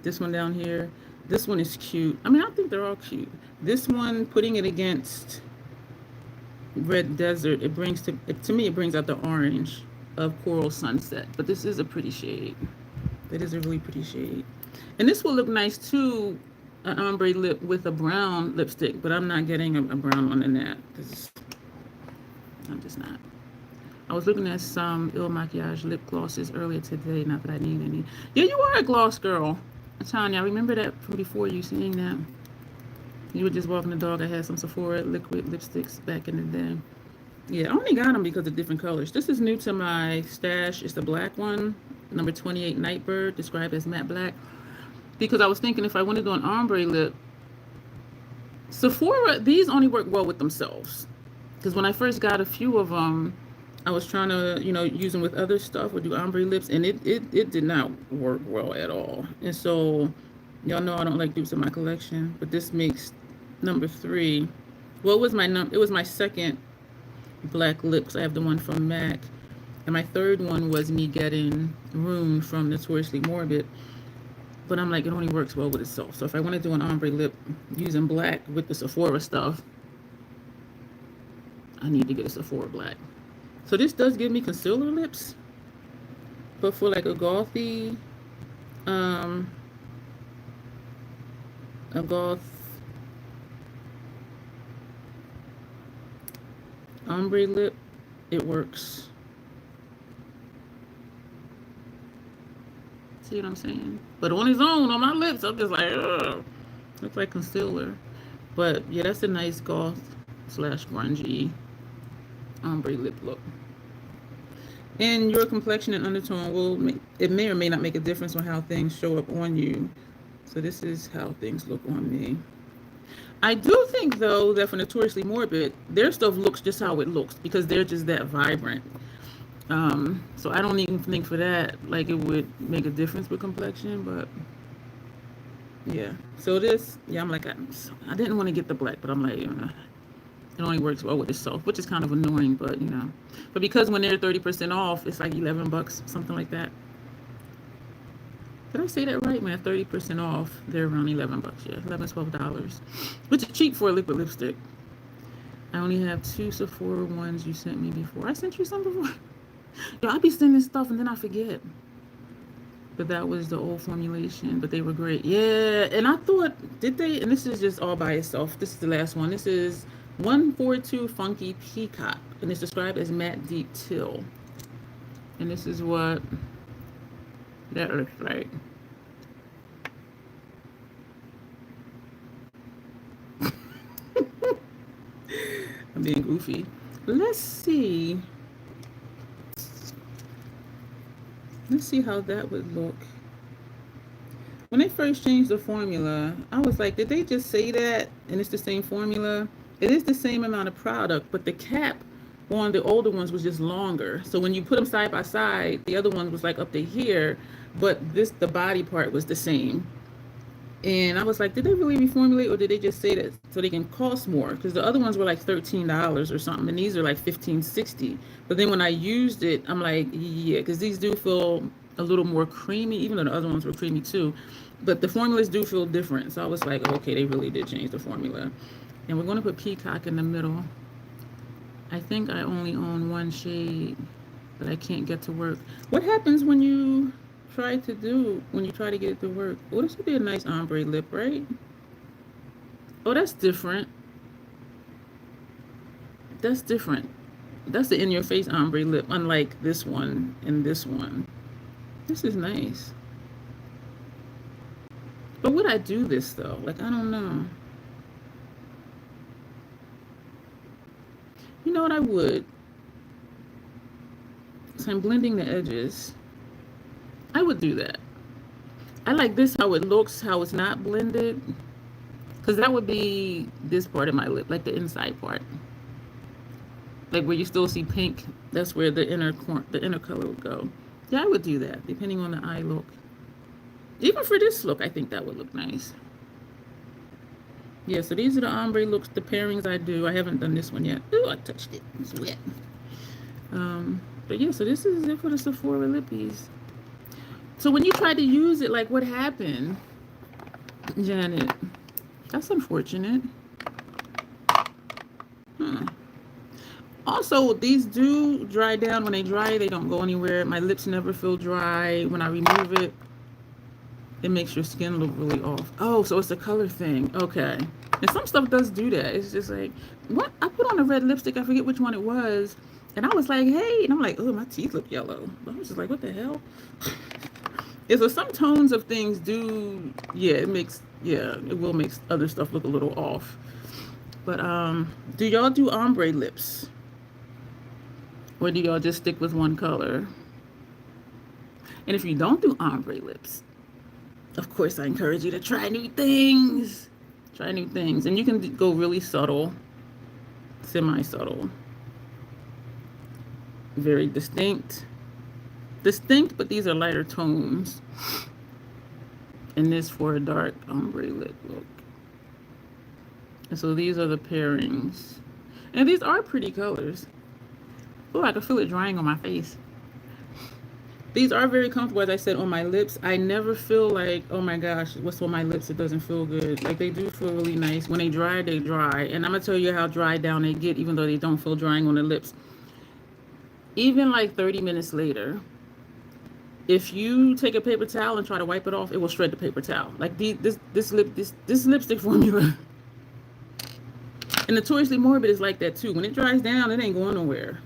This one down here. This one is cute. I mean, I think they're all cute. This one, putting it against Red Desert, it brings to me, it brings out the orange of Coral Sunset. But this is a pretty shade. It is a really pretty shade. And this will look nice too, an ombre lip with a brown lipstick. But I'm not getting a brown one in that, because I'm just not. I was looking at some Il Makiage lip glosses earlier today. Not that I need any. Yeah, you are a gloss girl, Tanya. I remember that from before, you saying that. You were just walking the dog. I had some Sephora liquid lipsticks back in the day. Yeah, I only got them because of different colors. This is new to my stash. It's the black one, number 28 Nightbird, described as matte black. Because I was thinking if I want to do an ombre lip, Sephora, these only work well with themselves. Because when I first got a few of them, I was trying to, you know, use them with other stuff or do ombre lips, and it did not work well at all. And so, y'all know I don't like dupes in my collection, but this makes number 3. Well, it was my second black lips. I have the one from MAC, and my third one was me getting Rune from Notoriously Morbid. But I'm like, it only works well with itself. So if I want to do an ombre lip using black with the Sephora stuff, I need to get a Sephora black. So this does give me concealer lips, but for like a gothy, a goth ombre lip, it works. See what I'm saying? But on its own, on my lips, I'm just like, ugh. Looks like concealer. But yeah, that's a nice goth / grungy ombre lip look. And your complexion and undertone it may or may not make a difference on how things show up on you. So this is how things look on me. I do think though that for Notoriously Morbid, their stuff looks just how it looks because they're just that vibrant. So I don't even think for that like it would make a difference with complexion, but yeah. So this, yeah, I'm like, I didn't want to get the black, but I'm like, it only works well with itself, which is kind of annoying, but you know. But because when they're 30% off, it's like $11, something like that. Did I say that right? When they're 30% off, they're around $11, yeah, $11, $12, which is cheap for a liquid lipstick. I only have 2 Sephora ones you sent me before. I sent you some before. Yo, I be sending stuff and then I forget. But that was the old formulation, but they were great. Yeah, and I thought, did they? And this is just all by itself. This is the last one. This is 142 Funky Peacock, and it's described as matte deep teal. And this is what that looks like. I'm being goofy. Let's see. Let's see how that would look. When they first changed the formula, I was like, did they just say that? And it's the same formula? It is the same amount of product, but the cap on the older ones was just longer. So when you put them side by side, the other one was like up to here, but the body part was the same. And I was like, did they really reformulate or did they just say that so they can cost more? Because the other ones were like $13 or something, and these are like $15.60. But then when I used it, I'm like, yeah, because these do feel a little more creamy, even though the other ones were creamy too. But the formulas do feel different. So I was like, okay, they really did change the formula. And we're going to put Peacock in the middle. I think I only own one shade that I can't get to work. What happens when you try to get it to work? Oh, this would be a nice ombre lip, right? Oh, that's different. That's different. That's the in-your-face ombre lip, unlike this one and this one. This is nice. But would I do this though? Like, I don't know. You know what, I would. So I'm blending the edges. I would do that. I like this, how it looks, how it's not blended. Because that would be this part of my lip, like the inside part. Like where you still see pink, that's where the inner color would go. Yeah, I would do that, depending on the eye look. Even for this look, I think that would look nice. Yeah, so these are the ombre looks, the pairings I do. I haven't done this one yet. Ooh, I touched it. It's wet. But yeah, so this is it for the Sephora lippies. So when you tried to use it, like what happened, Janet? That's unfortunate. Huh. Also, these do dry down. When they dry, they don't go anywhere. My lips never feel dry. When I remove it, it makes your skin look really off. Oh, so it's a color thing. Okay. And some stuff does do that. It's just like, what? I put on a red lipstick. I forget which one it was. And I was like, hey. And I'm like, oh, my teeth look yellow. I was just like, what the hell? Yeah, so some tones of things do, yeah, it will make other stuff look a little off. But do y'all do ombre lips? Or do y'all just stick with one color? And if you don't do ombre lips, of course I encourage you to try new things. Try new things. And you can go really subtle, semi-subtle. Very distinct, but these are lighter tones. And this for a dark ombre lip look. And so these are the pairings. And these are pretty colors. Oh, I can feel it drying on my face. These are very comfortable, as I said, on my lips. I never feel like, oh my gosh, what's on my lips? It doesn't feel good. Like, they do feel really nice. When they dry, they dry. And I'm going to tell you how dried down they get, even though they don't feel drying on the lips. Even like 30 minutes later, if you take a paper towel and try to wipe it off, it will shred the paper towel. Like this lipstick formula. And Notoriously Morbid is like that too. When it dries down, it ain't going nowhere.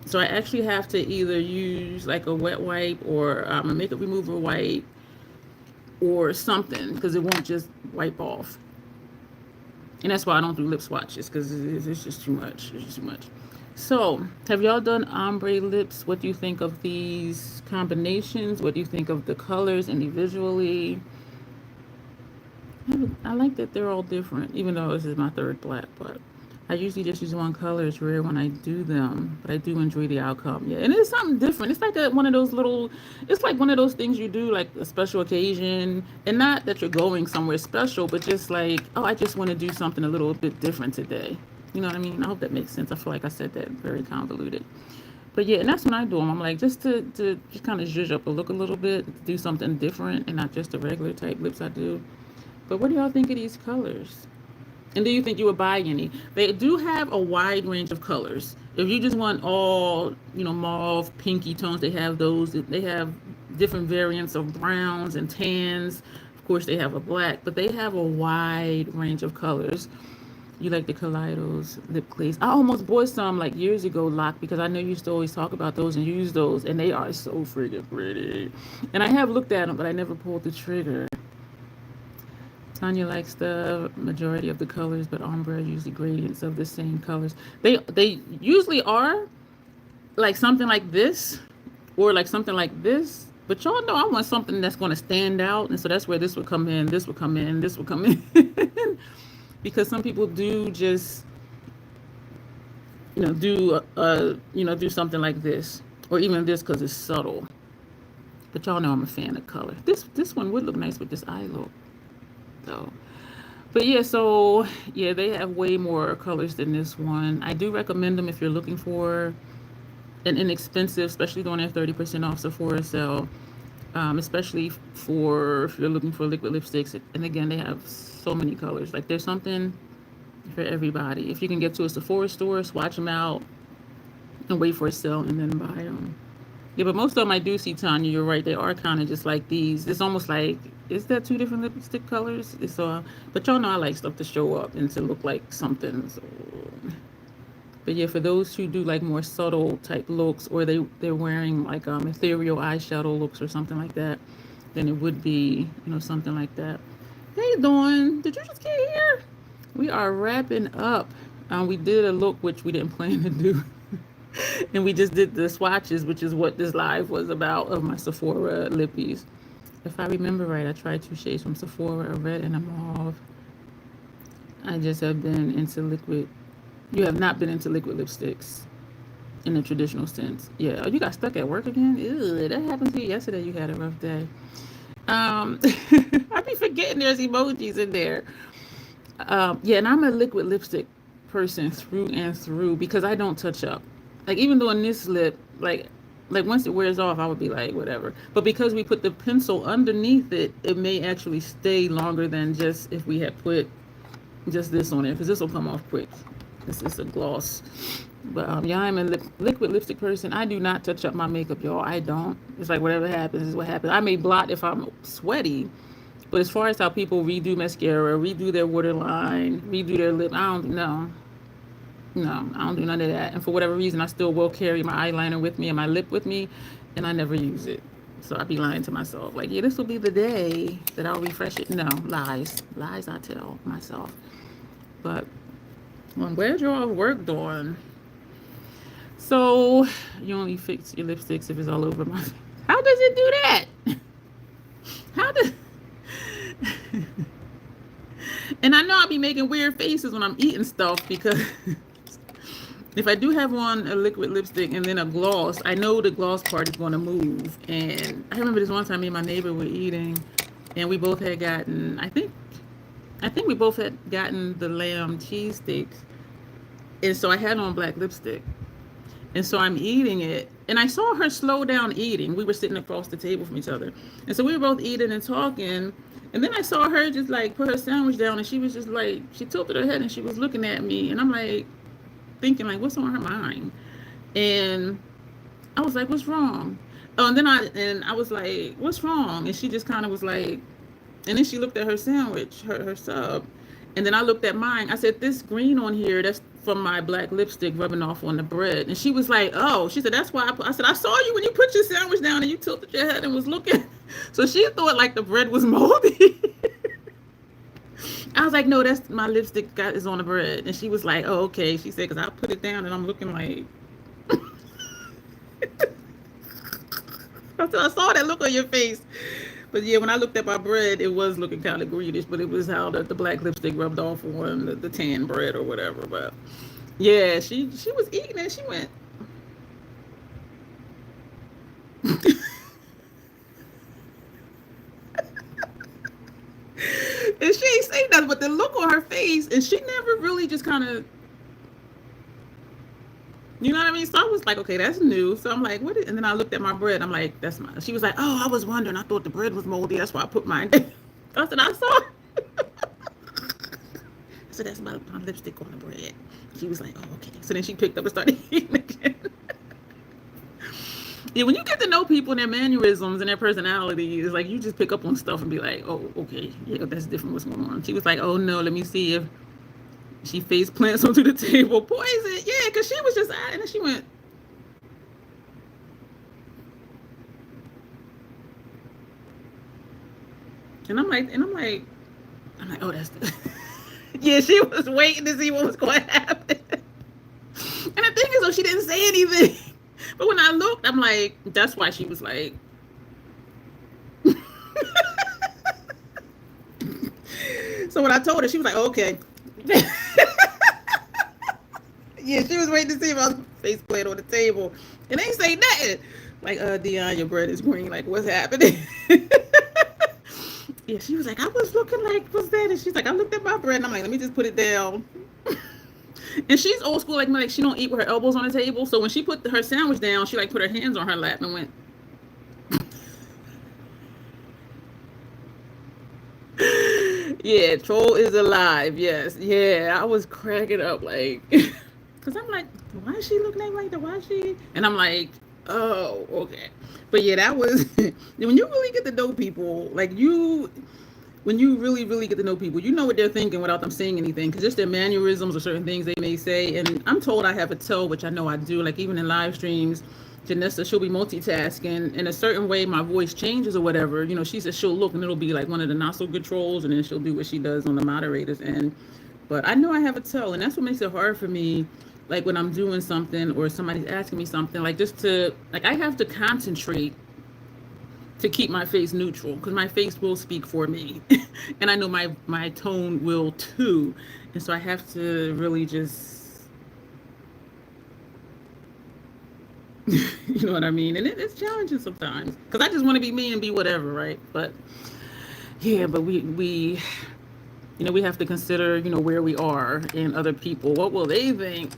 So I actually have to either use like a wet wipe or a makeup remover wipe or something, because it won't just wipe off. And that's why I don't do lip swatches, because it's just too much. It's just too much. So, have y'all done ombre lips? What do you think of these combinations? What do you think of the colors individually? I like that they're all different, even though this is my third black, but I usually just use one color. It's rare when I do them, but I do enjoy the outcome. Yeah, and it's something different. It's like one of those little, it's like one of those things you do like a special occasion, and not that you're going somewhere special, but just like, oh, I just want to do something a little bit different today. You know what I mean? I hope that makes sense. I feel like I said that very convoluted. But yeah, and that's when I do them. I'm like, just to just kind of zhuzh up a look a little bit, do something different, and not just the regular type lips I do. But what do y'all think of these colors? And do you think you would buy any? They do have a wide range of colors. If you just want all, mauve, pinky tones, they have those. They have different variants of browns and tans. Of course, they have a black, but they have a wide range of colors. You like the Kaleidos lip glaze? I almost bought some like years ago, Lock, because I know you used to always talk about those and use those, and they are so freaking pretty. And I have looked at them, but I never pulled the trigger. Tanya likes the majority of the colors, but ombre are usually gradients of the same colors. They usually are like something like this, or like something like this. But y'all know I want something that's going to stand out, and so that's where this would come in, this would come in, this would come in. Because some people do just, do something like this, or even this, because it's subtle. But y'all know I'm a fan of color. This one would look nice with this eye look. So, but yeah, they have way more colors than this one. I do recommend them if you're looking for an inexpensive, especially during their 30% off Sephora sale, especially for if you're looking for liquid lipsticks. And again, they have so many colors. Like, there's something for everybody. If you can get to a Sephora store, swatch them out and wait for a sale and then buy them. Yeah, but most of them I do see, Tanya, you're right. They are kind of just like these. It's almost like, is that two different lipstick colors? But y'all know I like stuff to show up and to look like something. So. But yeah, for those who do like more subtle type looks, or they're wearing like ethereal eyeshadow looks or something like that, then it would be, something like that. Hey, Dawn, did you just get here? We are wrapping up. We did a look which we didn't plan to do. And we just did the swatches, which is what this live was about, of my Sephora lippies. If I remember right, I tried 2 shades from Sephora, a red and a mauve. I just have been into liquid. You have not been into liquid lipsticks in the traditional sense. Yeah. Oh, you got stuck at work again? Ew, that happened to you yesterday. You had a rough day. I be forgetting there's emojis in there. Yeah, and I'm a liquid lipstick person through and through, because I don't touch up. Like, even though in this lip, like once it wears off, I would be like, whatever. But because we put the pencil underneath it, it may actually stay longer than just if we had put just this on there, because this will come off quick. This is a gloss. But yeah, I'm a liquid lipstick person. I do not touch up my makeup, y'all. I don't. It's like whatever happens is what happens. I may blot if I'm sweaty, but as far as how people redo mascara, redo their waterline, redo their lip, I don't know. No, I don't do none of that. And for whatever reason, I still will carry my eyeliner with me and my lip with me, and I never use it. So I'd be lying to myself. Like, yeah, this will be the day that I'll refresh it. No, lies. Lies I tell myself. But well, I'm glad you're all work done. So you only fix your lipsticks if it's all over my face. How does it do that? How does And I know I'll be making weird faces when I'm eating stuff because if I do have on a liquid lipstick and then a gloss, I know the gloss part is going to move. And I remember this one time me and my neighbor were eating, and we both had gotten, I think we both had gotten the lamb cheesesteaks. And so I had on black lipstick. And so I'm eating it. And I saw her slow down eating. We were sitting across the table from each other. And so we were both eating and talking. And then I saw her just like put her sandwich down, and she was just like, she tilted her head and she was looking at me. And I'm like thinking like, what's on her mind? And I was like, what's wrong? Oh, and then I was like, what's wrong? And she just kind of was like, and then she looked at her sandwich, her sub. And then I looked at mine. I said, this green on here, that's from my black lipstick rubbing off on the bread. And she was like, oh, she said, that's why I said, I saw you when you put your sandwich down and you tilted your head and was looking. So she thought like the bread was moldy. I was like, no, that's my lipstick is on the bread. And she was like, oh, okay. She said, because I put it down and I'm looking like. I said, I saw that look on your face. But yeah, when I looked at my bread, it was looking kind of greenish, but it was how the black lipstick rubbed off on the tan bread or whatever. But yeah, she was eating and she went. And she ain't saying nothing, but the look on her face, and she never really just kind of, you know what I mean? So I was like, okay, that's new. So I'm like, what is, and then I looked at my bread. I'm like, that's my, she was like, oh, I was wondering. I thought the bread was moldy. That's why I put mine down. I said, I saw it. I said, that's my lipstick on the bread. She was like, oh, okay. So then she picked up and started eating again. Yeah, when you get to know people and their mannerisms and their personality, it's like you just pick up on stuff and be like, oh, okay, yeah, that's different. What's going on? She was like, oh, no, let me see if she face plants onto the table. Poison. Yeah, because she was just, and then she went. And I'm like, oh, that's the. Yeah, she was waiting to see what was going to happen. And the thing is, though, she didn't say anything. But when I looked, I'm like, that's why she was like. So when I told her, she was like, okay. Yeah, she was waiting to see if I was face plant on the table. And they say nothing. Like, Dion, your bread is green. Like, what's happening? Yeah, she was like, I was looking like, what's that? And she's like, I looked at my bread. And I'm like, let me just put it down. And she's old school like me. Like, she don't eat with her elbows on the table. So when she put her sandwich down, she like put her hands on her lap and went. Yeah, troll is alive. Yes. Yeah, I was cracking up like. Because I'm like, why is she looking like that? Why is she? And I'm like, oh, okay. But yeah, that was, when you really get to know people, like when you really, really get to know people, you know what they're thinking without them saying anything. Because just their mannerisms or certain things they may say. And I'm told I have a toe, which I know I do. Like even in live streams, Janessa, she'll be multitasking. In a certain way, my voice changes or whatever. You know, she says she'll look and it'll be like one of the not so good trolls. And then she'll do what she does on the moderators end. But I know I have a toe. And that's what makes it hard for me. Like when I'm doing something or somebody's asking me something, like just to, like I have to concentrate to keep my face neutral because my face will speak for me. And I know my tone will too. And so I have to really just, you know what I mean? And it's challenging sometimes because I just want to be me and be whatever, right? But yeah, but we you know, we have to consider, you know, where we are and other people. What will they think?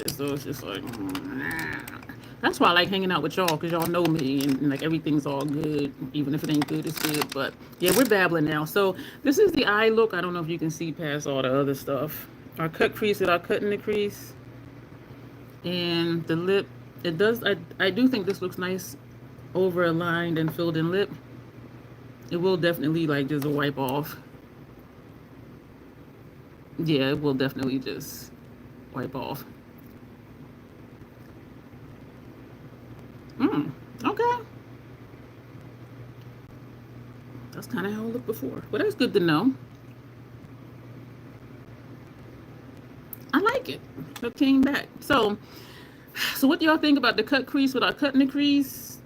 So it's just like, that's why I like hanging out with y'all, because y'all know me and like everything's all good. Even if it ain't good, it's good. But yeah, we're babbling now. So this is the eye look. I don't know if you can see past all the other stuff. our cut crease without cutting the crease. And the lip, it does, I do think this looks nice over a lined and filled in lip. It will definitely like just wipe off. Yeah, it will definitely just wipe off. Okay. That's kind of how it looked before. But that's good to know. I like it. It came back. So what do y'all think about the cut crease without cutting the crease?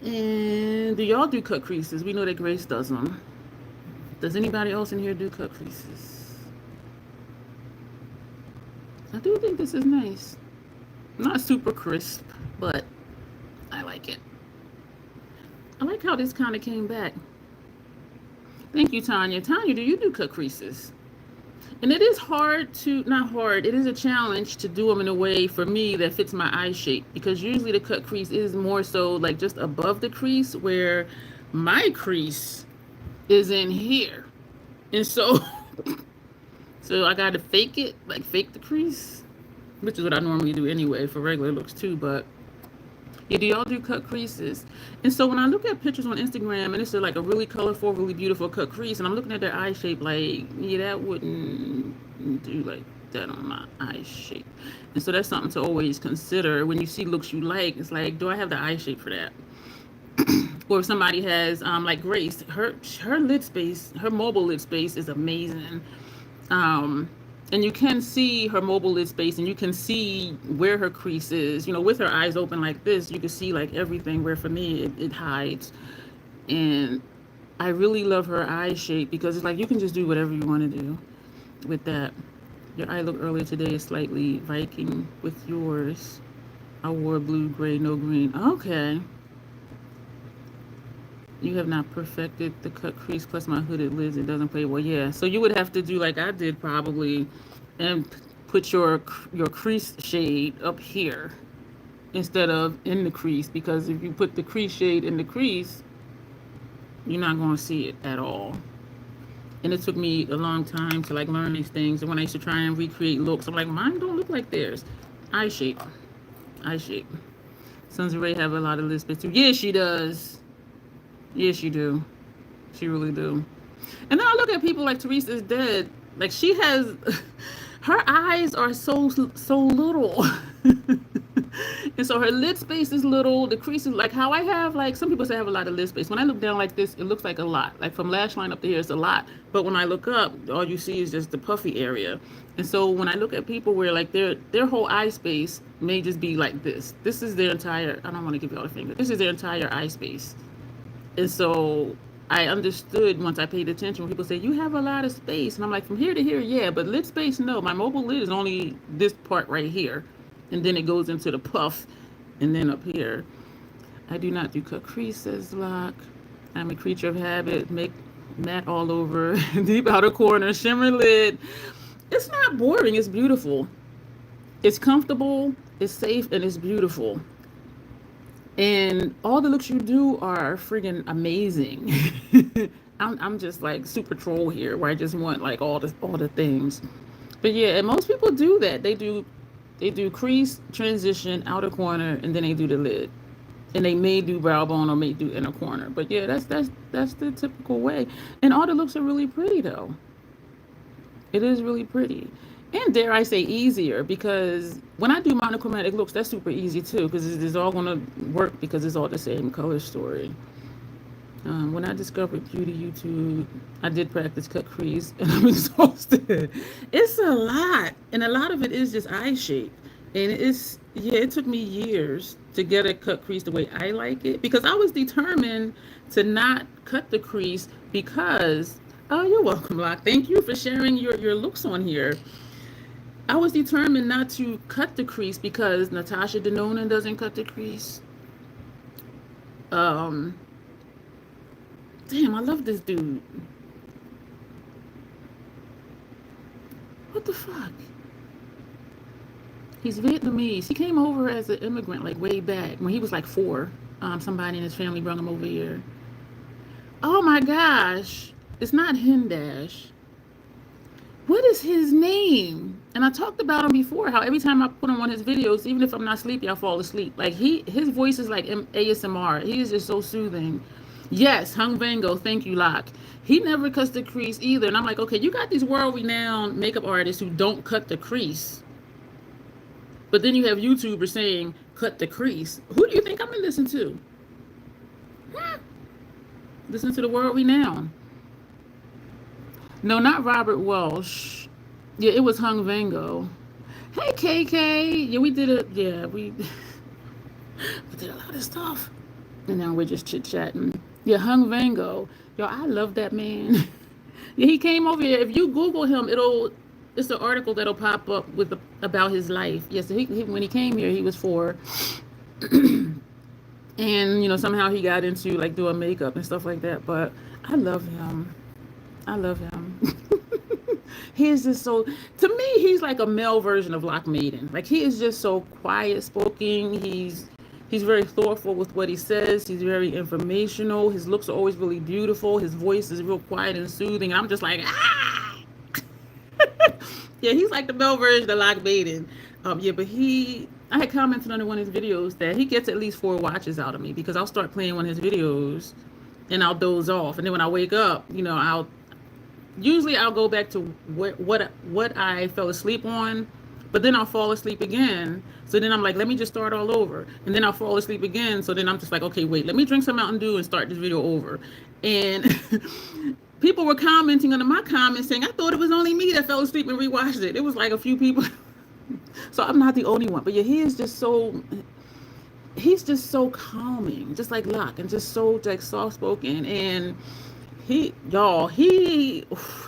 And do y'all do cut creases? We know that Grace does them. Does anybody else in here do cut creases? I do think this is nice. Not super crisp, but I like it. I like how this kind of came back. Thank you, Tanya. Tanya, do you do cut creases? And it is hard to, not hard, it is a challenge to do them in a way for me that fits my eye shape, because usually the cut crease is more so like just above the crease, where my crease is in here. And so, so I got to fake it, like fake the crease, which is what I normally do anyway for regular looks too. But yeah, do y'all do cut creases? And so when I look at pictures on Instagram and it's like a really colorful, really beautiful cut crease, and I'm looking at their eye shape, like, yeah, that wouldn't do like that on my eye shape. And so that's something to always consider when you see looks you like. It's like, do I have the eye shape for that? Or if somebody has, like Grace, her lid space, her mobile lid space is amazing. And you can see her mobile lid space, and you can see where her crease is. You know, with her eyes open like this, you can see like everything, where for me, it hides. And I really love her eye shape, because it's like you can just do whatever you want to do with that. Your eye look earlier today is slightly Viking with yours. I wore blue, gray, no green. Okay. You have not perfected the cut crease, plus my hooded lids, it doesn't play well. Yeah, so you would have to do like I did probably, and put your crease shade up here instead of in the crease, because if you put the crease shade in the crease, you're not going to see it at all. And it took me a long time to like learn these things. And when I used to try and recreate looks, I'm like, mine don't look like theirs. Eye shape. Sons of Ray have a lot of lid space too. Yeah, she does. Yes, you do. She really do. And then I look at people like Teresa's dead. Like she has, her eyes are so little. And so her lid space is little. The crease is like how I have, like some people say I have a lot of lid space. When I look down like this, it looks like a lot. Like from lash line up to here, it's a lot. But when I look up, all you see is just the puffy area. And so when I look at people where like their whole eye space may just be like this. This is their entire, I don't want to give you all the finger. This is their entire eye space. And so I understood once I paid attention when people say, you have a lot of space. And I'm like, from here to here, yeah, but lid space, no. My mobile lid is only this part right here. And then it goes into the puff and then up here. I do not do cut creases, Lock. I'm a creature of habit. Make matte all over, deep outer corner, shimmer lid. It's not boring. It's beautiful. It's comfortable. It's safe, and it's beautiful. And all the looks you do are friggin' amazing. I'm just like super troll here, where I just want like all the things. But yeah, and most people do that. They do crease, transition, outer corner, and then they do the lid. And they may do brow bone or may do inner corner. But yeah, that's the typical way. And all the looks are really pretty though. It is really pretty. And dare I say easier, because when I do monochromatic looks, that's super easy too, because it's all going to work because it's all the same color story. When I discovered beauty YouTube, I did practice cut crease, and I'm exhausted. It's a lot, and a lot of it is just eye shape. And it took me years to get a cut crease the way I like it, because I was determined to not cut the crease because, oh, you're welcome, Locke. Thank you for sharing your looks on here. I was determined not to cut the crease because Natasha Denona doesn't cut the crease. Damn, I love this dude. What the fuck? He's Vietnamese. He came over as an immigrant like way back when he was like 4. Somebody in his family brought him over here. Oh my gosh. It's not Hindash. What what is his name? And I talked about him before, how every time I put him on his videos, even if I'm not sleepy, I fall asleep. Like his voice is like ASMR. He is just so soothing. Yes, Hung Vango, thank you, Lock. He never cuts the crease either. And I'm like, okay, you got these world-renowned makeup artists who don't cut the crease. But then you have YouTubers saying, cut the crease. Who do you think I'm going to listen to? Listen to the world-renowned. No, not Robert Walsh. Yeah, it was Hung Vango. Hey, KK. Yeah, we did it. Yeah, we did a lot of stuff. And now we're just chit-chatting. Yeah, Hung Vango. Yo, I love that man. Yeah, he came over here. If you Google him, it's an article that'll pop up with about his life. Yeah, so he when he came here, he was 4. And, you know, somehow he got into, like, doing makeup and stuff like that. But I love him. I love him. He is just so, to me, he's like a male version of Lock Maiden. Like, he is just so quiet spoken. He's very thoughtful with what he says. He's very informational. His looks are always really beautiful. His voice is real quiet and soothing. I'm just like, ah! Yeah, he's like the male version of Lock Maiden. Yeah, but I had commented on one of his videos that he gets at least 4 watches out of me, because I'll start playing one of his videos and I'll doze off. And then when I wake up, you know, I'll go back to what I fell asleep on, but then I'll fall asleep again. So then I'm like, let me just start all over. And then I'll fall asleep again. So then I'm just like, okay, wait, let me drink some Mountain Dew and start this video over. And people were commenting under my comments saying, I thought it was only me that fell asleep and rewatched it. It was like a few people. So I'm not the only one. But yeah, he's just so calming, just like Locke, and just so like soft-spoken. And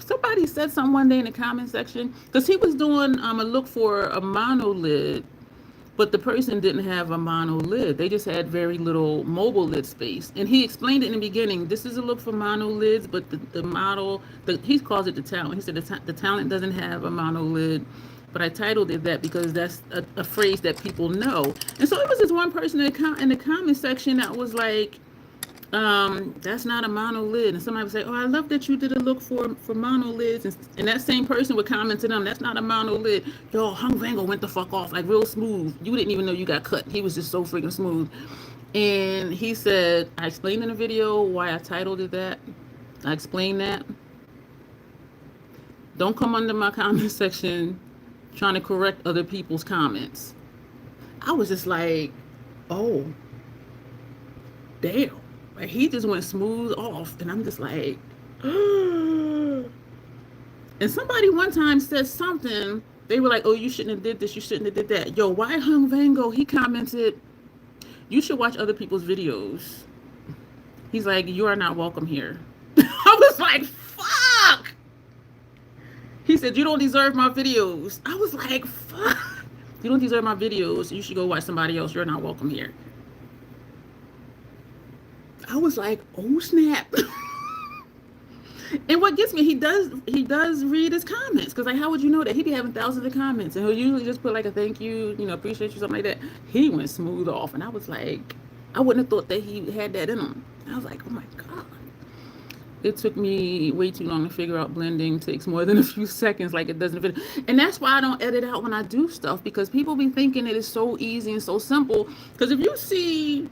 somebody said something one day in the comment section, because he was doing a look for a monolid, but the person didn't have a monolid. They just had very little mobile lid space. And he explained it in the beginning. This is a look for monolids, but the model, he calls it the talent. He said the talent doesn't have a monolid. But I titled it that because that's a phrase that people know. And so it was this one person in the comment section that was like, that's not a monolid. And somebody would say, oh, I love that you did a look for monolids. And that same person would comment to them, that's not a monolid. Yo, Hung Vango went the fuck off, like real smooth. You didn't even know you got cut. He was just so freaking smooth. And he said, I explained in the video why I titled it that. I explained that. Don't come under my comment section trying to correct other people's comments. I was just like, oh, damn. Like, he just went smooth off. And I'm just like, and somebody one time said something. They were like, oh, you shouldn't have did this. You shouldn't have did that. Yo, why Hung Vango? He commented, you should watch other people's videos. He's like, you are not welcome here. I was like, fuck. He said, you don't deserve my videos. I was like, fuck. You don't deserve my videos. You should go watch somebody else. You're not welcome here. I was like, oh, snap. And what gets me, he does read his comments. Because, like, how would you know that? He'd be having thousands of comments. And he'll usually just put, like, a thank you, you know, appreciate you, something like that. He went smooth off. And I was like, I wouldn't have thought that he had that in him. I was like, oh, my God. It took me way too long to figure out blending takes more than a few seconds, like it doesn't fit. And that's why I don't edit out when I do stuff, because people be thinking it is so easy and so simple. Because if you see,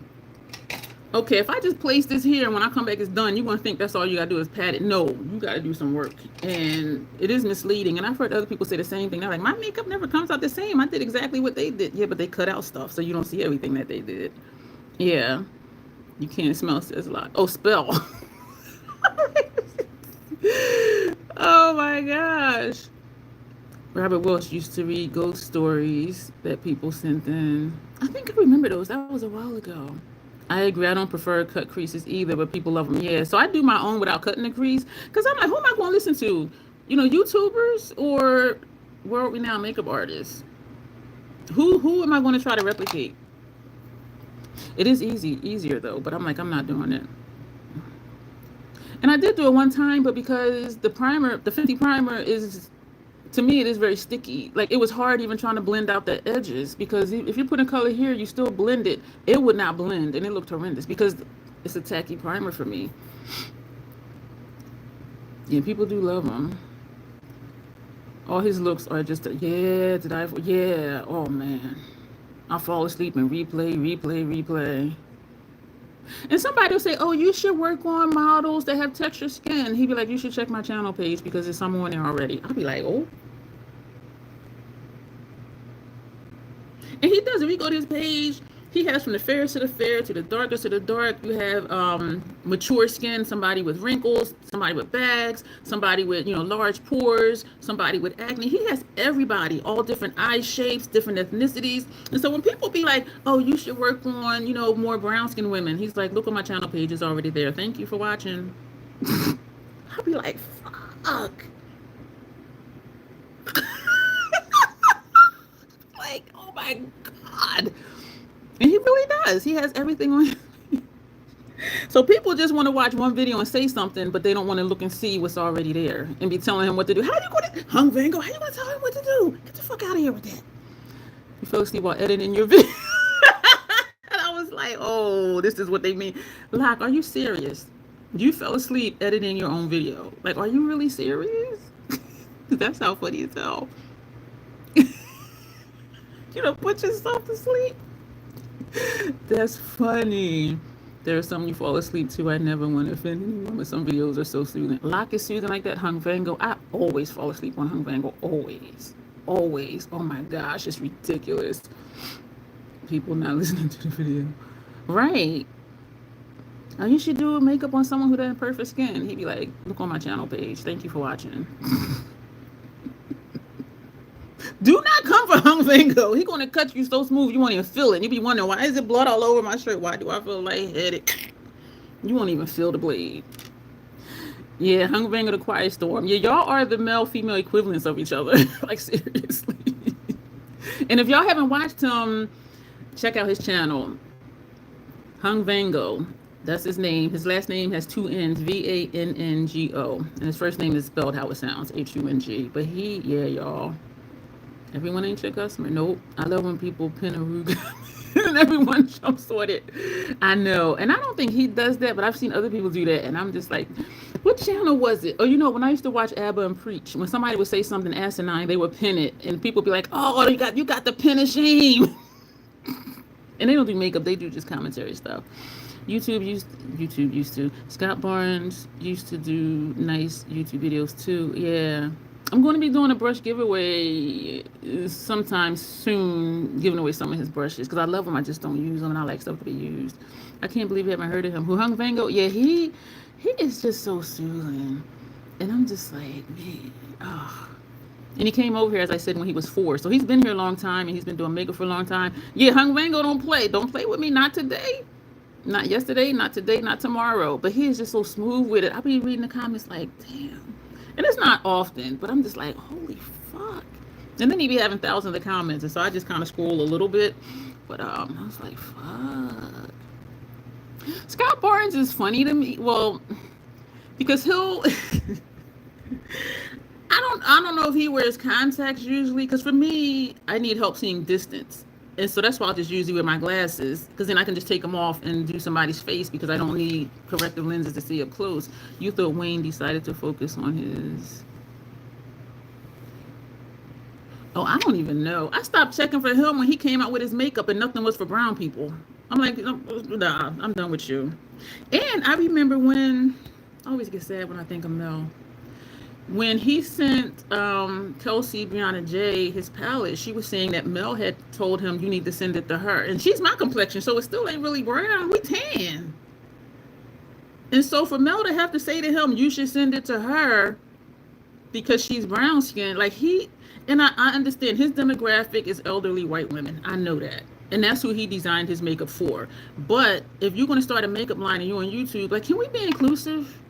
okay, if I just place this here and when I come back it's done, you're going to think that's all you got to do is pat it. No, you got to do some work. And it is misleading. And I've heard other people say the same thing. They're like, my makeup never comes out the same. I did exactly what they did. Yeah, but they cut out stuff so you don't see everything that they did. Yeah. You can't smell, says a lot. Oh, spell. Oh my gosh. Robert Welsh used to read ghost stories that people sent in. I think I remember those. That was a while ago. I agree. I don't prefer cut creases either, but people love them. Yeah. So I do my own without cutting the crease. Because I'm like, who am I going to listen to? You know, YouTubers or world-renowned makeup artists? Who am I going to try to replicate? It is easier though, but I'm like, I'm not doing it. And I did do it one time, but because the primer, the 50 primer is, to me, it is very sticky. Like, it was hard even trying to blend out the edges, because if you put a color here, you still blend it. It would not blend, and it looked horrendous because it's a tacky primer for me. Yeah, people do love them. All his looks are just, yeah, oh man. I fall asleep and replay. And somebody will say, oh, you should work on models that have textured skin. He'd be like, you should check my channel page because there's someone on there already. I'll be like, oh. And he does. If you go to his page, he has from the fairest to the fair to the darkest to the dark. You have mature skin, somebody with wrinkles, somebody with bags, somebody with, large pores, somebody with acne. He has everybody, all different eye shapes, different ethnicities. And so when people be like, oh, you should work on, more brown skin women, he's like, look on my channel page, it's already there. Thank you for watching. I'll be like, fuck. Like, oh my God. And he really does. He has everything on. So people just want to watch one video and say something, but they don't want to look and see what's already there and be telling him what to do. How you going to, Hung Vango, how you going to tell him what to do? Get the fuck out of here with that. You fell asleep while editing your video. And I was like, oh, this is what they mean. Like, are you serious? You fell asleep editing your own video. Like, are you really serious? That's how funny as hell. Put yourself to sleep. That's funny. There's some you fall asleep to. I never want to offend anyone, but some videos are so soothing. Lock is soothing like that. Hung Vango. I always fall asleep on Hung Vango. Always. Oh my gosh, it's ridiculous. People not listening to the video. Right. Oh, you should do makeup on someone who doesn't perfect skin. He'd be like, look on my channel page. Thank you for watching. Do not come for Hung Vango. He's going to cut you so smooth you won't even feel it. You be wondering, why is it blood all over my shirt? Why do I feel lightheaded? You won't even feel the blade. Yeah, Hung Vango, the Quiet Storm. Yeah, y'all are the male-female equivalents of each other. Like, seriously. And if y'all haven't watched him, check out his channel. Hung Vango. That's his name. His last name has 2 N's, Vanngo. And his first name is spelled how it sounds, Hung. But yeah, y'all. Everyone ain't your customer. Nope. I love when people pin a rug and everyone jump sorted. I know. And I don't think he does that, but I've seen other people do that. And I'm just like, what channel was it? Oh, when I used to watch Abba and Preach, when somebody would say something asinine, they would pin it. And people would be like, oh, you got the pin of shame. And they don't do makeup. They do just commentary stuff. YouTube used to. Scott Barnes used to do nice YouTube videos too. Yeah. I'm going to be doing a brush giveaway sometime soon, giving away some of his brushes because I love them. I just don't use them, and I like stuff to be used. I can't believe you haven't heard of him. Who Hung Vango? Yeah, he is just so soothing, and I'm just like, man, oh. And he came over here, as I said, when he was 4, so he's been here a long time, and he's been doing makeup for a long time. Yeah, Hung Vango, don't play with me, not today. Not yesterday, not today, not tomorrow. But he is just so smooth with it. I'll be reading the comments like, damn. And it's not often, but I'm just like, holy fuck. And then he be having thousands of comments, and so I just kind of scroll a little bit. But I was like, fuck. Scott Barnes is funny to me. Well, because he'll I don't know if he wears contacts usually, because for me, I need help seeing distance. And so that's why I'll just usually wear my glasses, because then I can just take them off and do somebody's face because I don't need corrective lenses to see up close. You thought Wayne decided to focus on his... Oh, I don't even know. I stopped checking for him when he came out with his makeup and nothing was for brown people. I'm like, nah, I'm done with you. And I remember when... I always get sad when I think of Mel. When he sent Kelsey Brianna J his palette, she was saying that Mel had told him you need to send it to her. And she's my complexion, so it still ain't really brown. We tan. And so for Mel to have to say to him, you should send it to her because she's brown skinned, like and I understand his demographic is elderly white women. I know that. And that's who he designed his makeup for. But if you're going to start a makeup line and you're on YouTube, like, can we be inclusive?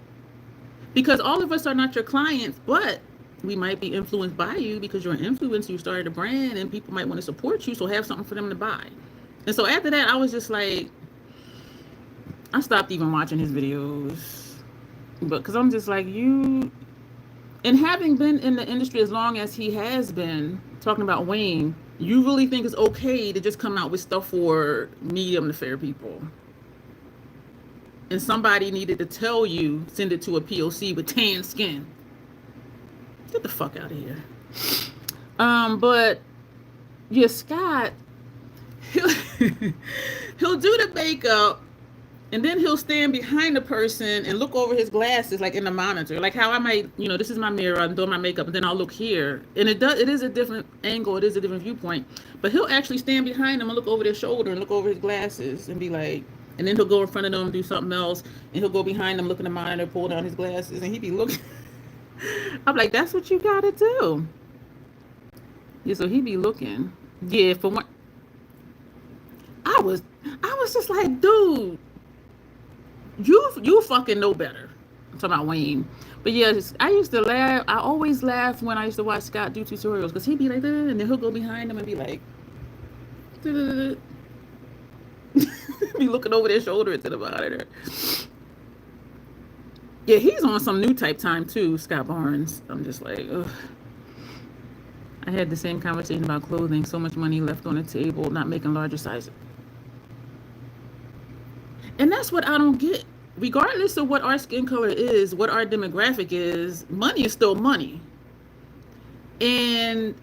Because all of us are not your clients, but we might be influenced by you because you're an influencer, you started a brand, and people might want to support you, so have something for them to buy. And so after that, I was just like, I stopped even watching his videos. But because I'm just like, and having been in the industry as long as he has been, talking about Wayne, you really think it's okay to just come out with stuff for medium to fair people? And somebody needed to tell you, send it to a POC with tan skin. Get the fuck out of here. But yeah, Scott, he'll, he'll do the makeup, and then he'll stand behind the person and look over his glasses, like in the monitor, like how I might, this is my mirror, I'm doing my makeup, and then I'll look here, and it is a different angle, it is a different viewpoint, but he'll actually stand behind them and look over their shoulder and look over his glasses and be like, and then he'll go in front of them and do something else, and he'll go behind them, look in the monitor, pull down his glasses, and he'd be looking. I'm like, that's what you gotta do. Yeah, so he'd be looking. Yeah, for one, I was just like, dude, you fucking know better. I'm talking about Wayne. But yeah, I used to laugh. I always laugh when I used to watch Scott do tutorials, because he'd be like, and then he'll go behind them and be like, be looking over their shoulder into the monitor. Yeah, he's on some new type time too, Scott Barnes. I'm just like, ugh. I had the same conversation about clothing. So much money left on the table, not making larger sizes. And that's what I don't get. Regardless of what our skin color is, what our demographic is, money is still money. And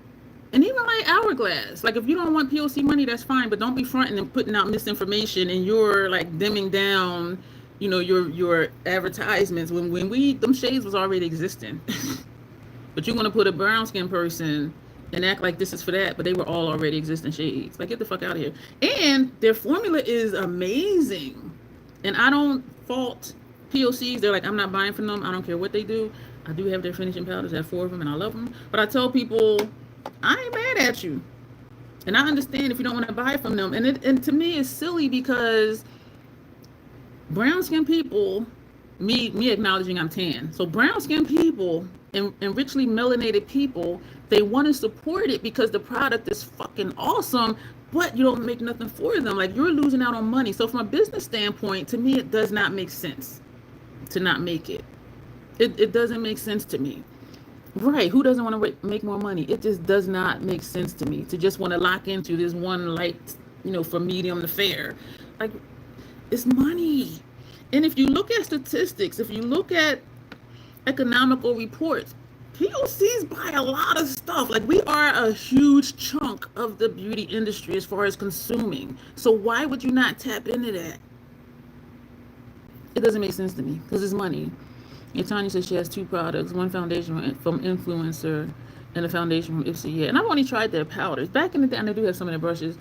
even like Hourglass, like if you don't want POC money, that's fine, but don't be fronting and putting out misinformation, and you're like dimming down, your advertisements when them shades was already existing. But you want to put a brown skin person and act like this is for that, but they were all already existing shades. Like, get the fuck out of here. And their formula is amazing. And I don't fault POCs. They're like, I'm not buying from them. I don't care what they do. I do have their finishing powders. I have 4 of them, and I love them. But I tell people, I ain't mad at you. And I understand if you don't want to buy from them. And to me, it's silly because brown skin people, me acknowledging I'm tan. So brown skin people and richly melanated people, they want to support it because the product is fucking awesome, but you don't make nothing for them. Like, you're losing out on money. So from a business standpoint, to me, it does not make sense to not make it. It doesn't make sense to me. Right, who doesn't want to make more money? It just does not make sense to me to just want to lock into this one light, from medium to fair. Like, it's money. And if you look at statistics, if you look at economical reports, POCs buy a lot of stuff. Like, we are a huge chunk of the beauty industry as far as consuming. So why would you not tap into that? It doesn't make sense to me because it's money. And Tanya says she has 2 products, one foundation from Influencer and a foundation from Ipsy. Yeah, and I've only tried their powders. Back in the day, and I do have some of their brushes.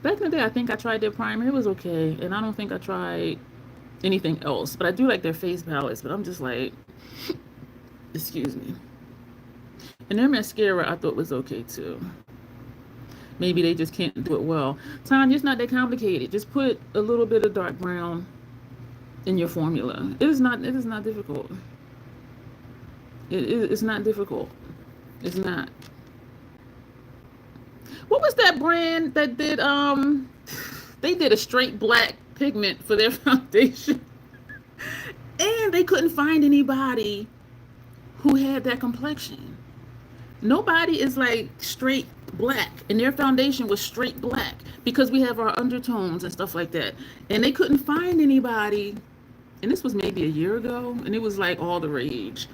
Back in the day, I think I tried their primer. It was okay. And I don't think I tried anything else. But I do like their face palettes. But I'm just like, excuse me. And their mascara I thought was okay too. Maybe they just can't do it well. Tanya, it's not that complicated. Just put a little bit of dark brown in your formula. It is not difficult. It's not difficult. It's not. What was that brand that did they did a straight black pigment for their foundation? And they couldn't find anybody who had that complexion. Nobody is like straight black, and their foundation was straight black because we have our undertones and stuff like that. And they couldn't find anybody, and this was maybe a year ago, and it was like all the rage.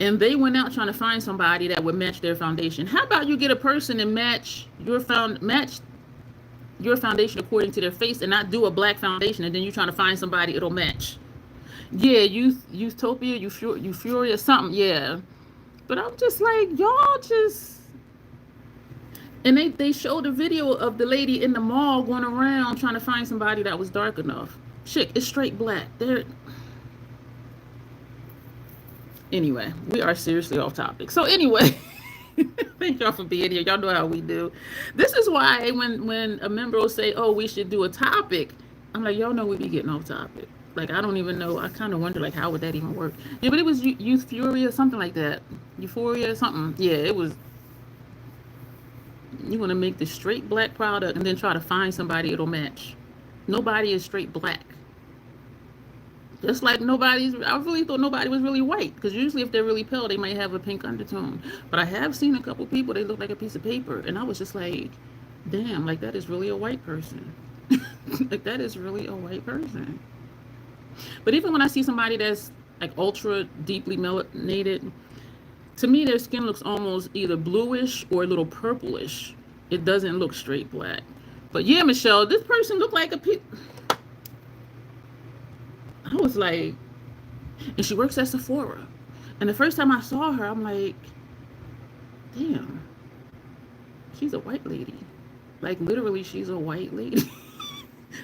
And they went out trying to find somebody that would match their foundation. How about you get a person and match your foundation according to their face, and not do a black foundation, and then you're trying to find somebody it'll match? Yeah, Utopia, Euphoria, something, yeah. But I'm just like, y'all just... And they showed a video of the lady in the mall going around trying to find somebody that was dark enough. Shit, it's straight black. Anyway, we are seriously off topic. So anyway, thank y'all for being here. Y'all know how we do. This is why when a member will say, oh, we should do a topic, I'm like, y'all know we be getting off topic. Like, I don't even know. I kind of wonder, like, how would that even work? Yeah, but it was Euphoria, something like that. Euphoria, something. Yeah, it was. You want to make the straight black product and then try to find somebody it'll match. Nobody is straight black. Just like I really thought nobody was really white, because usually if they're really pale, they might have a pink undertone. But I have seen a couple people, they look like a piece of paper, and I was just like, damn, like, that is really a white person. Like, that is really a white person. But even when I see somebody that's like ultra deeply melanated, To me, their skin looks almost either bluish or a little purplish. It doesn't look straight black. But yeah, Michelle, this person looked like I was like, and she works at Sephora. And the first time I saw her, I'm like, damn, she's a white lady. Like, literally, she's a white lady.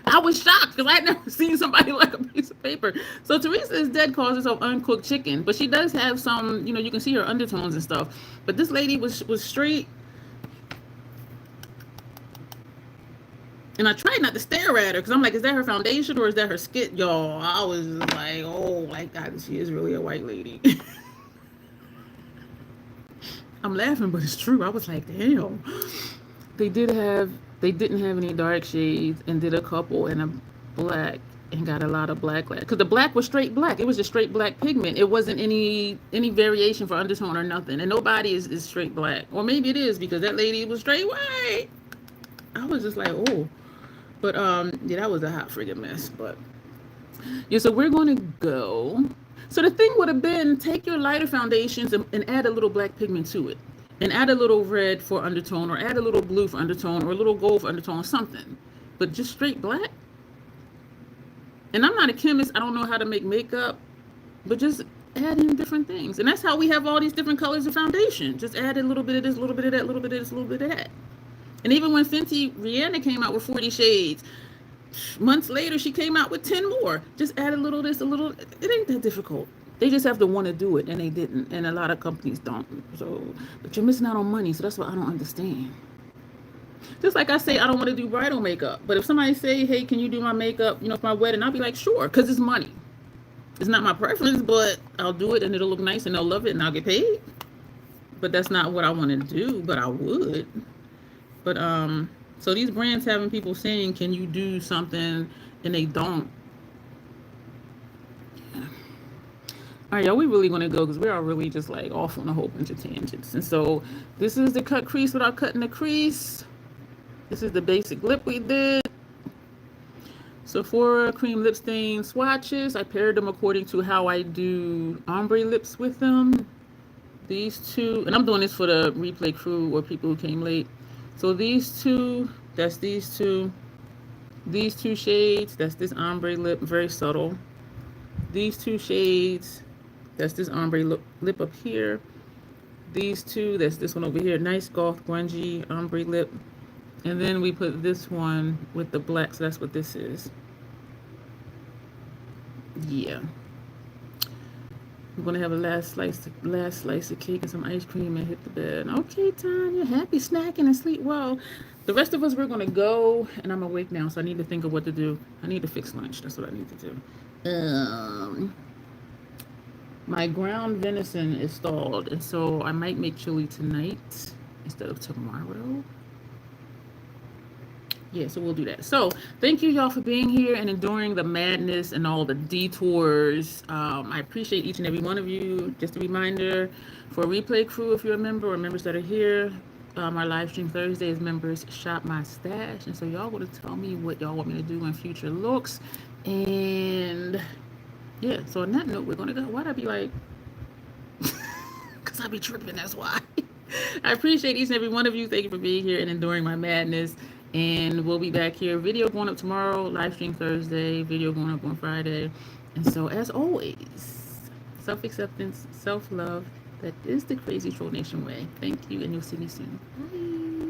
I was shocked because I'd never seen somebody like a piece of paper. So Teresa is dead calls herself uncooked chicken, but she does have some, you can see her undertones and stuff. But this lady was straight. And I tried not to stare at her because I'm like, is that her foundation or is that her skin? Y'all, I was just like, oh my God, she is really a white lady. I'm laughing, but it's true. I was like, damn. They didn't have any dark shades and did a couple in a black and got a lot of black. Because the black was straight black. It was just straight black pigment. It wasn't any variation for undertone or nothing. And nobody is straight black. Or maybe it is because that lady was straight white. I was just like, oh. But yeah, that was a hot friggin' mess. But yeah, so we're going to go. So the thing would have been, take your lighter foundations and add a little black pigment to it. And add a little red for undertone, or add a little blue for undertone, or a little gold for undertone, or something. But just straight black. And I'm not a chemist. I don't know how to make makeup. But just add in different things. And that's how we have all these different colors of foundation. Just add a little bit of this, a little bit of that, a little bit of this, a little bit of that. And even when Fenty Rihanna came out with 40 shades, months later she came out with 10 more. Just add a little this, a little. It ain't that difficult. They just have to want to do it, and they didn't. And a lot of companies don't. So, but you're missing out on money. So that's what I don't understand. Just like I say, I don't want to do bridal makeup. But if somebody say, hey, can you do my makeup, for my wedding, I'll be like, sure, because it's money. It's not my preference, but I'll do it, and it'll look nice, and they'll love it, and I'll get paid. But that's not what I want to do, but I would. But so these brands having people saying, can you do something, and they don't. Yeah. All right, y'all, we really going to go because we are really just like off on a whole bunch of tangents. And so this is the cut crease without cutting the crease. This is the basic lip we did. Sephora cream lip stain swatches. I paired them according to how I do ombre lips with them. These two, and I'm doing this for the replay crew or people who came late. So these two, that's these two shades, that's this ombre lip, very subtle. These two shades, that's this ombre lip up here. These two, that's this one over here, nice goth grungy ombre lip. And then we put this one with the black, so that's what this is. Yeah. I'm gonna have a last slice of cake and some ice cream and hit the bed. Okay, Tanya, happy snacking and sleep well. The rest of us, we're gonna go, and I'm awake now, so I need to think of what to do. I need to fix lunch. That's what I need to do. My ground venison is stalled, and so I might make chili tonight instead of tomorrow. Yeah, so we'll do that. So thank you, y'all, for being here and enduring the madness and all the detours. I appreciate each and every one of you. Just a reminder, for replay crew, if you're a member or members that are here, our live stream Thursday is members shop my stash. And so y'all going to tell me what y'all want me to do in future looks. And yeah, so on that note, we're going to go. Why'd I be like, because I be tripping, that's why. I appreciate each and every one of you. Thank you for being here and enduring my madness. And we'll be back here. Video going up tomorrow, live stream Thursday, video going up on Friday. And so, as always, self-acceptance, self-love, that is the Crazy Troll Nation way. Thank you, and you'll see me soon. Bye.